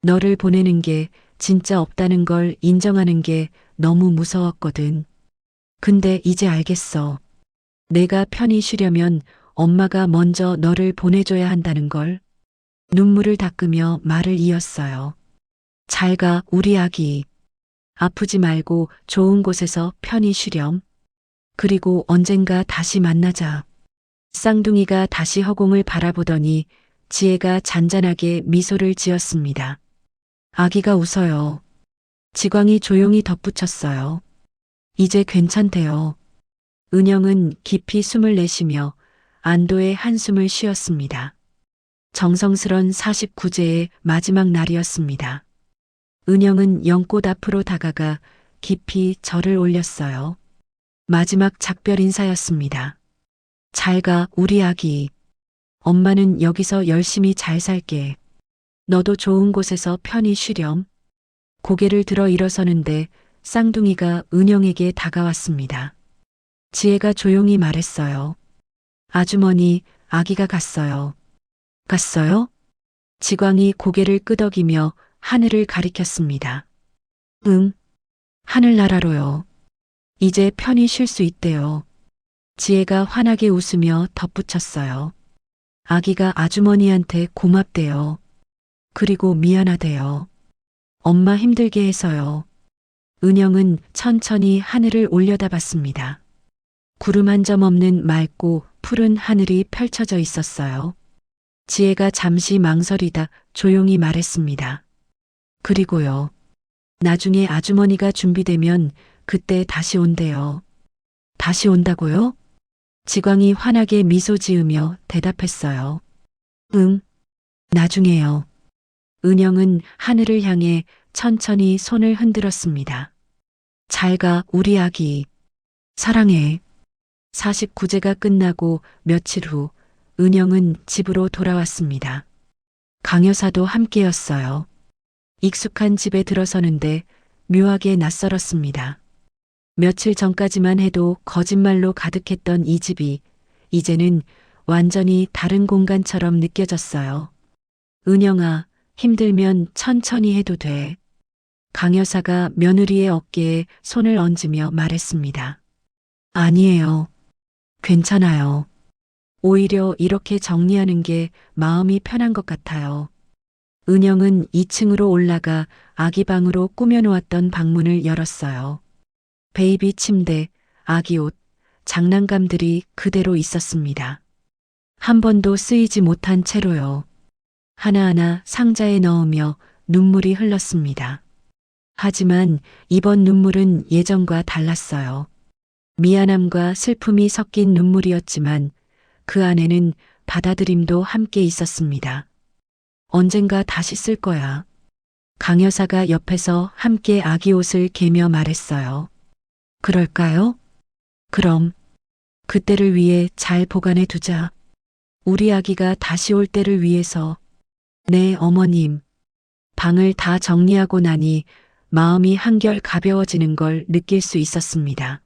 너를 보내는 게 진짜 없다는 걸 인정하는 게 너무 무서웠거든. 근데 이제 알겠어. 내가 편히 쉬려면 엄마가 먼저 너를 보내줘야 한다는 걸. 눈물을 닦으며 말을 이었어요. 잘 가, 우리 아기. 아프지 말고 좋은 곳에서 편히 쉬렴. 그리고 언젠가 다시 만나자. 쌍둥이가 다시 허공을 바라보더니 지혜가 잔잔하게 미소를 지었습니다. 아기가 웃어요. 지광이 조용히 덧붙였어요. 이제 괜찮대요. 은영은 깊이 숨을 내쉬며 안도의 한숨을 쉬었습니다. 정성스런 49제의 마지막 날이었습니다. 은영은 연꽃 앞으로 다가가 깊이 절을 올렸어요. 마지막 작별 인사였습니다. 잘 가, 우리 아기. 엄마는 여기서 열심히 잘 살게. 너도 좋은 곳에서 편히 쉬렴. 고개를 들어 일어서는데 쌍둥이가 은영에게 다가왔습니다. 지혜가 조용히 말했어요. 아주머니, 아기가 갔어요. 갔어요? 지광이 고개를 끄덕이며 하늘을 가리켰습니다. 응, 하늘나라로요. 이제 편히 쉴 수 있대요. 지혜가 환하게 웃으며 덧붙였어요. 아기가 아주머니한테 고맙대요. 그리고 미안하대요. 엄마 힘들게 해서요. 은영은 천천히 하늘을 올려다봤습니다. 구름 한 점 없는 맑고 푸른 하늘이 펼쳐져 있었어요. 지혜가 잠시 망설이다 조용히 말했습니다. 그리고요. 나중에 아주머니가 준비되면 그때 다시 온대요. 다시 온다고요? 지광이 환하게 미소 지으며 대답했어요. 응, 나중에요. 은영은 하늘을 향해 천천히 손을 흔들었습니다. 잘 가, 우리 아기. 사랑해. 49제가 끝나고 며칠 후 은영은 집으로 돌아왔습니다. 강여사도 함께였어요. 익숙한 집에 들어서는데 묘하게 낯설었습니다. 며칠 전까지만 해도 거짓말로 가득했던 이 집이 이제는 완전히 다른 공간처럼 느껴졌어요. 은영아, 힘들면 천천히 해도 돼. 강여사가 며느리의 어깨에 손을 얹으며 말했습니다. 아니에요. 괜찮아요. 오히려 이렇게 정리하는 게 마음이 편한 것 같아요. 은영은 2층으로 올라가 아기 방으로 꾸며놓았던 방문을 열었어요. 베이비 침대, 아기 옷, 장난감들이 그대로 있었습니다. 한 번도 쓰이지 못한 채로요. 하나하나 상자에 넣으며 눈물이 흘렀습니다. 하지만 이번 눈물은 예전과 달랐어요. 미안함과 슬픔이 섞인 눈물이었지만 그 안에는 받아들임도 함께 있었습니다. 언젠가 다시 쓸 거야. 강 여사가 옆에서 함께 아기 옷을 개며 말했어요. 그럴까요? 그럼 그때를 위해 잘 보관해 두자. 우리 아기가 다시 올 때를 위해서. 네, 어머님. 방을 다 정리하고 나니 마음이 한결 가벼워지는 걸 느낄 수 있었습니다.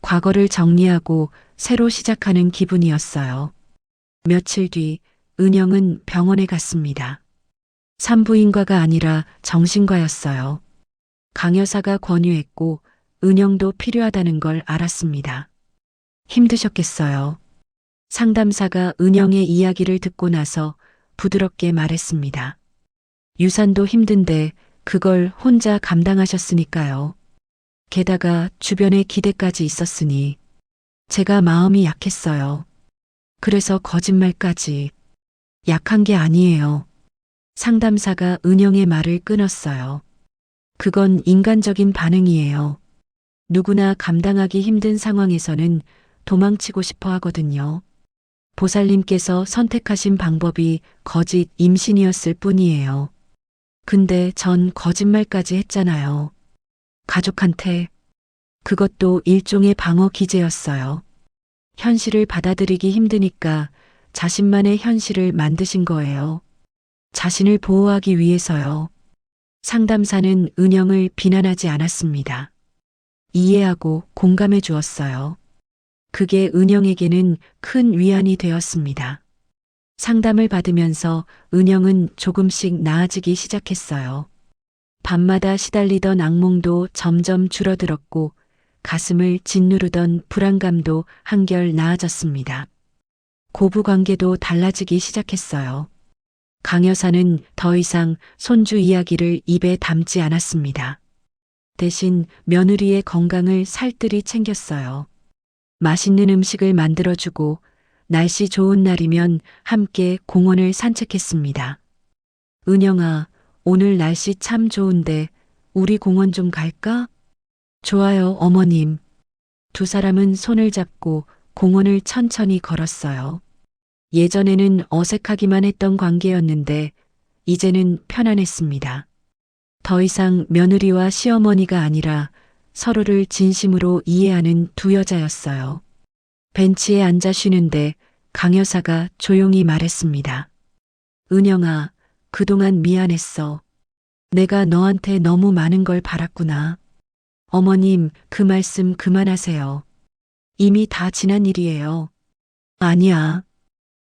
과거를 정리하고 새로 시작하는 기분이었어요. 며칠 뒤 은영은 병원에 갔습니다. 산부인과가 아니라 정신과였어요. 강 여사가 권유했고 은영도 필요하다는 걸 알았습니다. 힘드셨겠어요. 상담사가 은영의 이야기를 듣고 나서 부드럽게 말했습니다. 유산도 힘든데 그걸 혼자 감당하셨으니까요. 게다가 주변에 기대까지 있었으니 제가 마음이 약했어요. 그래서 거짓말까지. 약한 게 아니에요. 상담사가 은영의 말을 끊었어요. 그건 인간적인 반응이에요. 누구나 감당하기 힘든 상황에서는 도망치고 싶어 하거든요. 보살님께서 선택하신 방법이 거짓 임신이었을 뿐이에요. 근데 전 거짓말까지 했잖아요. 가족한테. 그것도 일종의 방어 기제였어요. 현실을 받아들이기 힘드니까 자신만의 현실을 만드신 거예요. 자신을 보호하기 위해서요. 상담사는 은영을 비난하지 않았습니다. 이해하고 공감해 주었어요. 그게 은영에게는 큰 위안이 되었습니다. 상담을 받으면서 은영은 조금씩 나아지기 시작했어요. 밤마다 시달리던 악몽도 점점 줄어들었고 가슴을 짓누르던 불안감도 한결 나아졌습니다. 고부 관계도 달라지기 시작했어요. 강 여사는 더 이상 손주 이야기를 입에 담지 않았습니다. 대신 며느리의 건강을 살뜰히 챙겼어요. 맛있는 음식을 만들어주고 날씨 좋은 날이면 함께 공원을 산책했습니다. 은영아, 오늘 날씨 참 좋은데 우리 공원 좀 갈까? 좋아요, 어머님. 두 사람은 손을 잡고 공원을 천천히 걸었어요. 예전에는 어색하기만 했던 관계였는데 이제는 편안했습니다. 더 이상 며느리와 시어머니가 아니라 서로를 진심으로 이해하는 두 여자였어요. 벤치에 앉아 쉬는데 강 여사가 조용히 말했습니다. 은영아, 그동안 미안했어. 내가 너한테 너무 많은 걸 바랐구나. 어머님, 그 말씀 그만하세요. 이미 다 지난 일이에요. 아니야.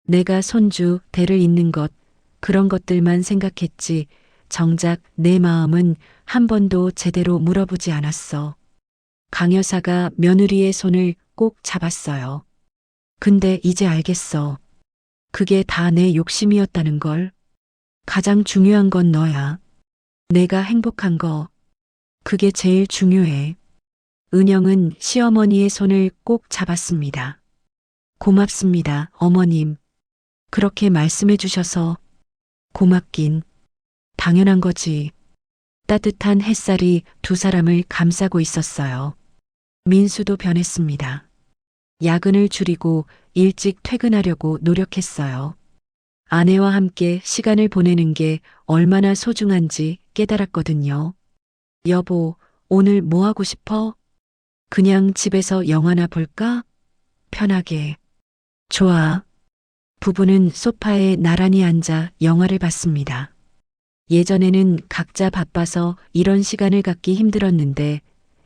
내가 손주, 대를 잇는 것, 그런 것들만 생각했지. 정작 내 마음은 한 번도 제대로 물어보지 않았어. 강 여사가 며느리의 손을 꼭 잡았어요. 근데 이제 알겠어. 그게 다 내 욕심이었다는 걸. 가장 중요한 건 너야. 내가 행복한 거. 그게 제일 중요해. 은영은 시어머니의 손을 꼭 잡았습니다. 고맙습니다, 어머님. 그렇게 말씀해 주셔서. 고맙긴. 당연한 거지. 따뜻한 햇살이 두 사람을 감싸고 있었어요. 민수도 변했습니다. 야근을 줄이고 일찍 퇴근하려고 노력했어요. 아내와 함께 시간을 보내는 게 얼마나 소중한지 깨달았거든요. 여보, 오늘 뭐 하고 싶어? 그냥 집에서 영화나 볼까? 편하게. 좋아. 부부는 소파에 나란히 앉아 영화를 봤습니다. 예전에는 각자 바빠서 이런 시간을 갖기 힘들었는데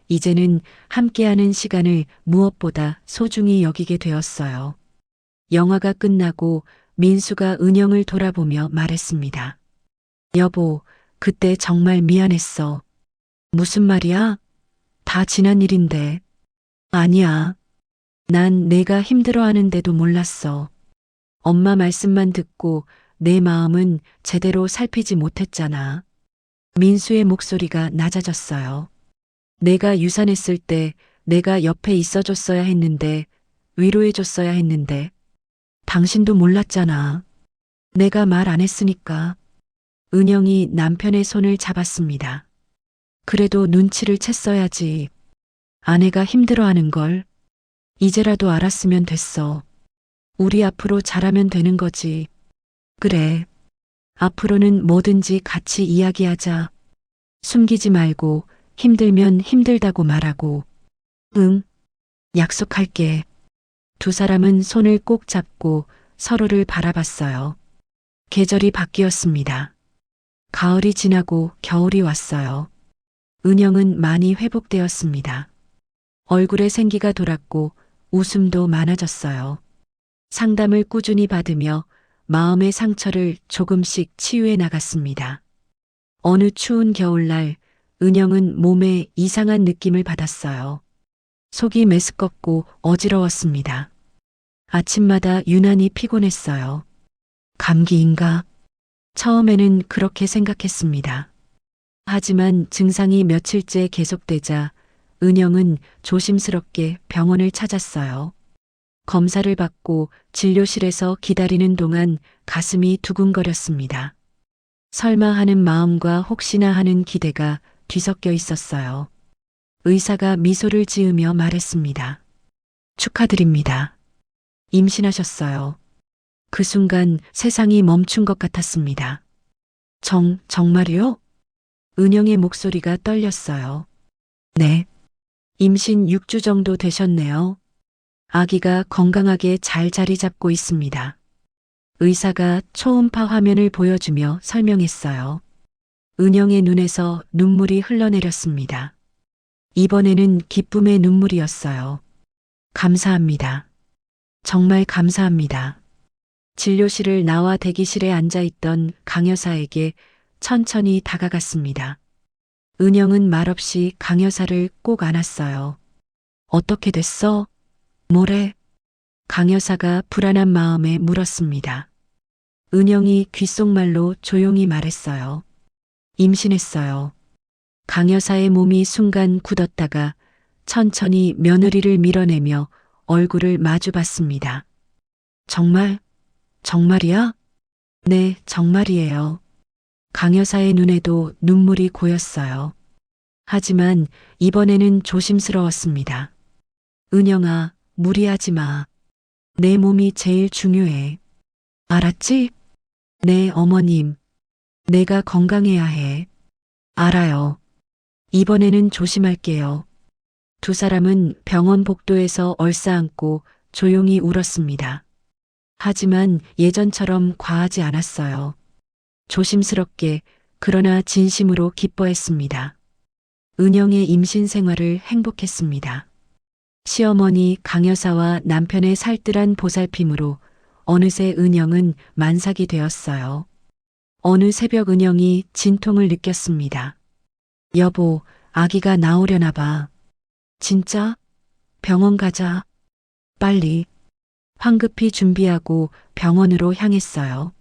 이제는 함께하는 시간을 무엇보다 소중히 여기게 되었어요. 영화가 끝나고 민수가 은영을 돌아보며 말했습니다. 여보, 그때 정말 미안했어. 무슨 말이야? 다 지난 일인데. 아니야. 난 내가 힘들어하는데도 몰랐어. 엄마 말씀만 듣고 내 마음은 제대로 살피지 못했잖아. 민수의 목소리가 낮아졌어요. 내가 유산했을 때 내가 옆에 있어줬어야 했는데, 위로해줬어야 했는데, 당신도 몰랐잖아. 내가 말 안 했으니까. 은영이 남편의 손을 잡았습니다. 그래도 눈치를 챘어야지. 아내가 힘들어하는 걸. 이제라도 알았으면 됐어. 우리 앞으로 잘하면 되는 거지. 그래. 앞으로는 뭐든지 같이 이야기하자. 숨기지 말고 힘들면 힘들다고 말하고. 응, 약속할게. 두 사람은 손을 꼭 잡고 서로를 바라봤어요. 계절이 바뀌었습니다. 가을이 지나고 겨울이 왔어요. 은영은 많이 회복되었습니다. 얼굴에 생기가 돌았고 웃음도 많아졌어요. 상담을 꾸준히 받으며 마음의 상처를 조금씩 치유해 나갔습니다. 어느 추운 겨울날 은영은 몸에 이상한 느낌을 받았어요. 속이 메스껍고 어지러웠습니다. 아침마다 유난히 피곤했어요. 감기인가? 처음에는 그렇게 생각했습니다. 하지만 증상이 며칠째 계속되자 은영은 조심스럽게 병원을 찾았어요. 검사를 받고 진료실에서 기다리는 동안 가슴이 두근거렸습니다. 설마 하는 마음과 혹시나 하는 기대가 뒤섞여 있었어요. 의사가 미소를 지으며 말했습니다. 축하드립니다. 임신하셨어요. 그 순간 세상이 멈춘 것 같았습니다. 정말요? 은영의 목소리가 떨렸어요. 네. 임신 6주 정도 되셨네요. 아기가 건강하게 잘 자리 잡고 있습니다. 의사가 초음파 화면을 보여주며 설명했어요. 은영의 눈에서 눈물이 흘러내렸습니다. 이번에는 기쁨의 눈물이었어요. 감사합니다. 정말 감사합니다. 진료실을 나와 대기실에 앉아 있던 강 여사에게 천천히 다가갔습니다. 은영은 말없이 강 여사를 꼭 안았어요. 어떻게 됐어? 뭐래? 강 여사가 불안한 마음에 물었습니다. 은영이 귓속말로 조용히 말했어요. 임신했어요. 강 여사의 몸이 순간 굳었다가 천천히 며느리를 밀어내며 얼굴을 마주봤습니다. 정말이야? 네, 정말이에요. 강 여사의 눈에도 눈물이 고였어요. 하지만 이번에는 조심스러웠습니다. 은영아, 무리하지 마. 내 몸이 제일 중요해. 알았지? 네, 어머님. 내가 건강해야 해. 알아요. 이번에는 조심할게요. 두 사람은 병원 복도에서 얼싸안고 조용히 울었습니다. 하지만 예전처럼 과하지 않았어요. 조심스럽게 그러나 진심으로 기뻐했습니다. 은영의 임신 생활을 행복했습니다. 시어머니 강 여사와 남편의 살뜰한 보살핌으로 어느새 은영은 만삭이 되었어요. 어느 새벽 은영이 진통을 느꼈습니다. 여보, 아기가 나오려나 봐. 진짜? 병원 가자. 빨리. 황급히 준비하고 병원으로 향했어요.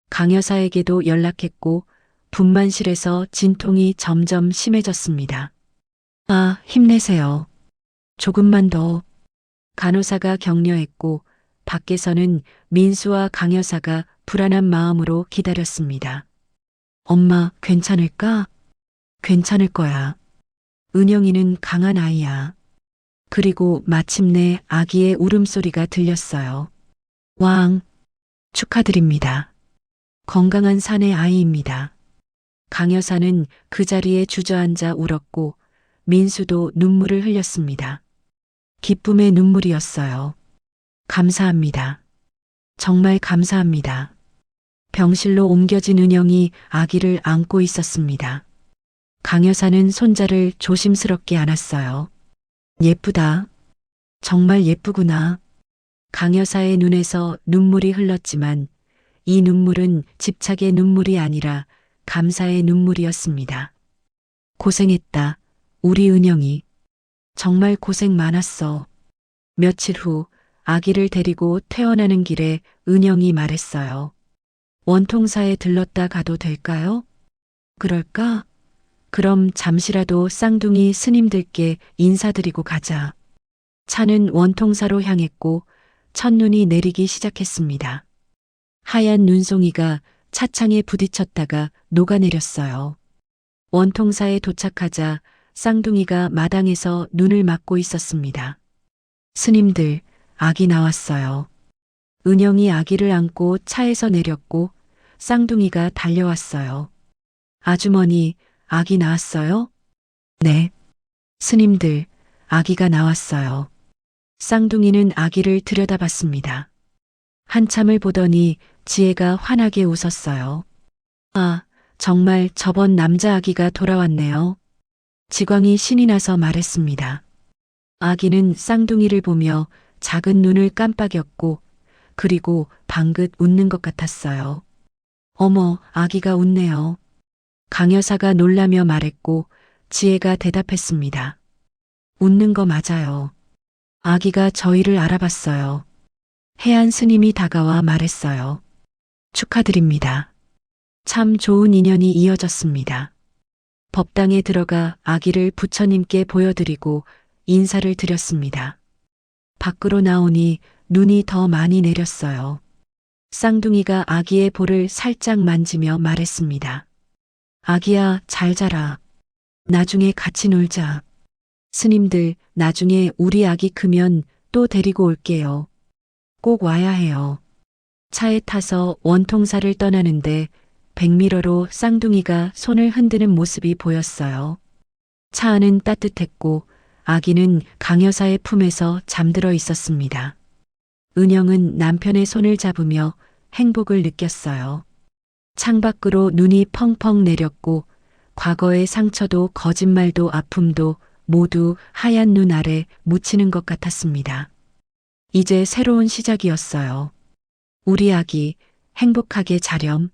강 여사에게도 연락했고 분만실에서 진통이 점점 심해졌습니다. 아, 힘내세요. 조금만 더. 간호사가 격려했고 밖에서는 민수와 강 여사가 불안한 마음으로 기다렸습니다. 엄마, 괜찮을까? 괜찮을 거야. 은영이는 강한 아이야. 그리고 마침내 아기의 울음소리가 들렸어요. 왕, 축하드립니다. 건강한 산의 아이입니다. 강 여사는 그 자리에 주저앉아 울었고 민수도 눈물을 흘렸습니다. 기쁨의 눈물이었어요. 감사합니다. 정말 감사합니다. 병실로 옮겨진 은영이 아기를 안고 있었습니다. 강 여사는 손자를 조심스럽게 안았어요. 예쁘다. 정말 예쁘구나. 강 여사의 눈에서 눈물이 흘렀지만 이 눈물은 집착의 눈물이 아니라 감사의 눈물이었습니다. 고생했다. 우리 은영이. 정말 고생 많았어. 며칠 후 아기를 데리고 퇴원하는 길에 은영이 말했어요. 원통사에 들렀다 가도 될까요? 그럴까? 그럼 잠시라도 쌍둥이 스님들께 인사드리고 가자. 차는 원통사로 향했고 첫눈이 내리기 시작했습니다. 하얀 눈송이가 차창에 부딪혔다가 녹아내렸어요. 원통사에 도착하자 쌍둥이가 마당에서 눈을 막고 있었습니다. 스님들, 아기 나왔어요. 은영이 아기를 안고 차에서 내렸고 쌍둥이가 달려왔어요. 아주머니, 아기 나왔어요? 네. 스님들, 아기가 나왔어요. 쌍둥이는 아기를 들여다봤습니다. 한참을 보더니 지혜가 환하게 웃었어요. 아, 정말 저번 남자 아기가 돌아왔네요. 지광이 신이 나서 말했습니다. 아기는 쌍둥이를 보며 작은 눈을 깜빡였고 그리고 방긋 웃는 것 같았어요. 어머, 아기가 웃네요. 강 여사가 놀라며 말했고 지혜가 대답했습니다. 웃는 거 맞아요. 아기가 저희를 알아봤어요. 해안 스님이 다가와 말했어요. 축하드립니다. 참 좋은 인연이 이어졌습니다. 법당에 들어가 아기를 부처님께 보여드리고 인사를 드렸습니다. 밖으로 나오니 눈이 더 많이 내렸어요. 쌍둥이가 아기의 볼을 살짝 만지며 말했습니다. 아기야, 잘 자라. 나중에 같이 놀자. 스님들, 나중에 우리 아기 크면 또 데리고 올게요. 꼭 와야 해요. 차에 타서 원통사를 떠나는데 백미러로 쌍둥이가 손을 흔드는 모습이 보였어요. 차 안은 따뜻했고 아기는 강 여사의 품에서 잠들어 있었습니다. 은영은 남편의 손을 잡으며 행복을 느꼈어요. 창밖으로 눈이 펑펑 내렸고 과거의 상처도 거짓말도 아픔도 모두 하얀 눈 아래 묻히는 것 같았습니다. 이제 새로운 시작이었어요. 우리 아기 행복하게 자렴.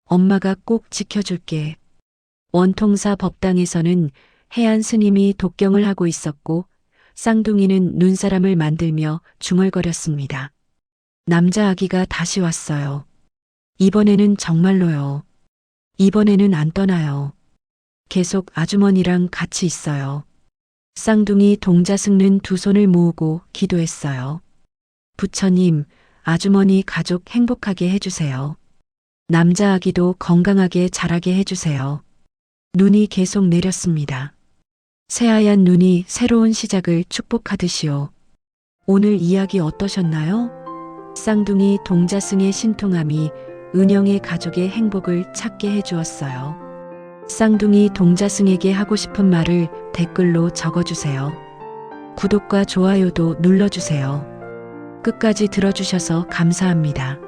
엄마가 꼭 지켜줄게. 원통사 법당에서는 해안 스님이 독경을 하고 있었고 쌍둥이는 눈사람을 만들며 중얼거렸습니다. 남자 아기가 다시 왔어요. 이번에는 정말로요. 이번에는 안 떠나요. 계속 아주머니랑 같이 있어요. 쌍둥이 동자 승는 두 손을 모으고 기도했어요. 부처님, 아주머니 가족 행복하게 해주세요. 남자 아기도 건강하게 자라게 해주세요. 눈이 계속 내렸습니다. 새하얀 눈이 새로운 시작을 축복하듯이요. 오늘 이야기 어떠셨나요? 쌍둥이 동자승의 신통함이 은영의 가족의 행복을 찾게 해주었어요. 쌍둥이 동자승에게 하고 싶은 말을 댓글로 적어주세요. 구독과 좋아요도 눌러주세요. 끝까지 들어주셔서 감사합니다.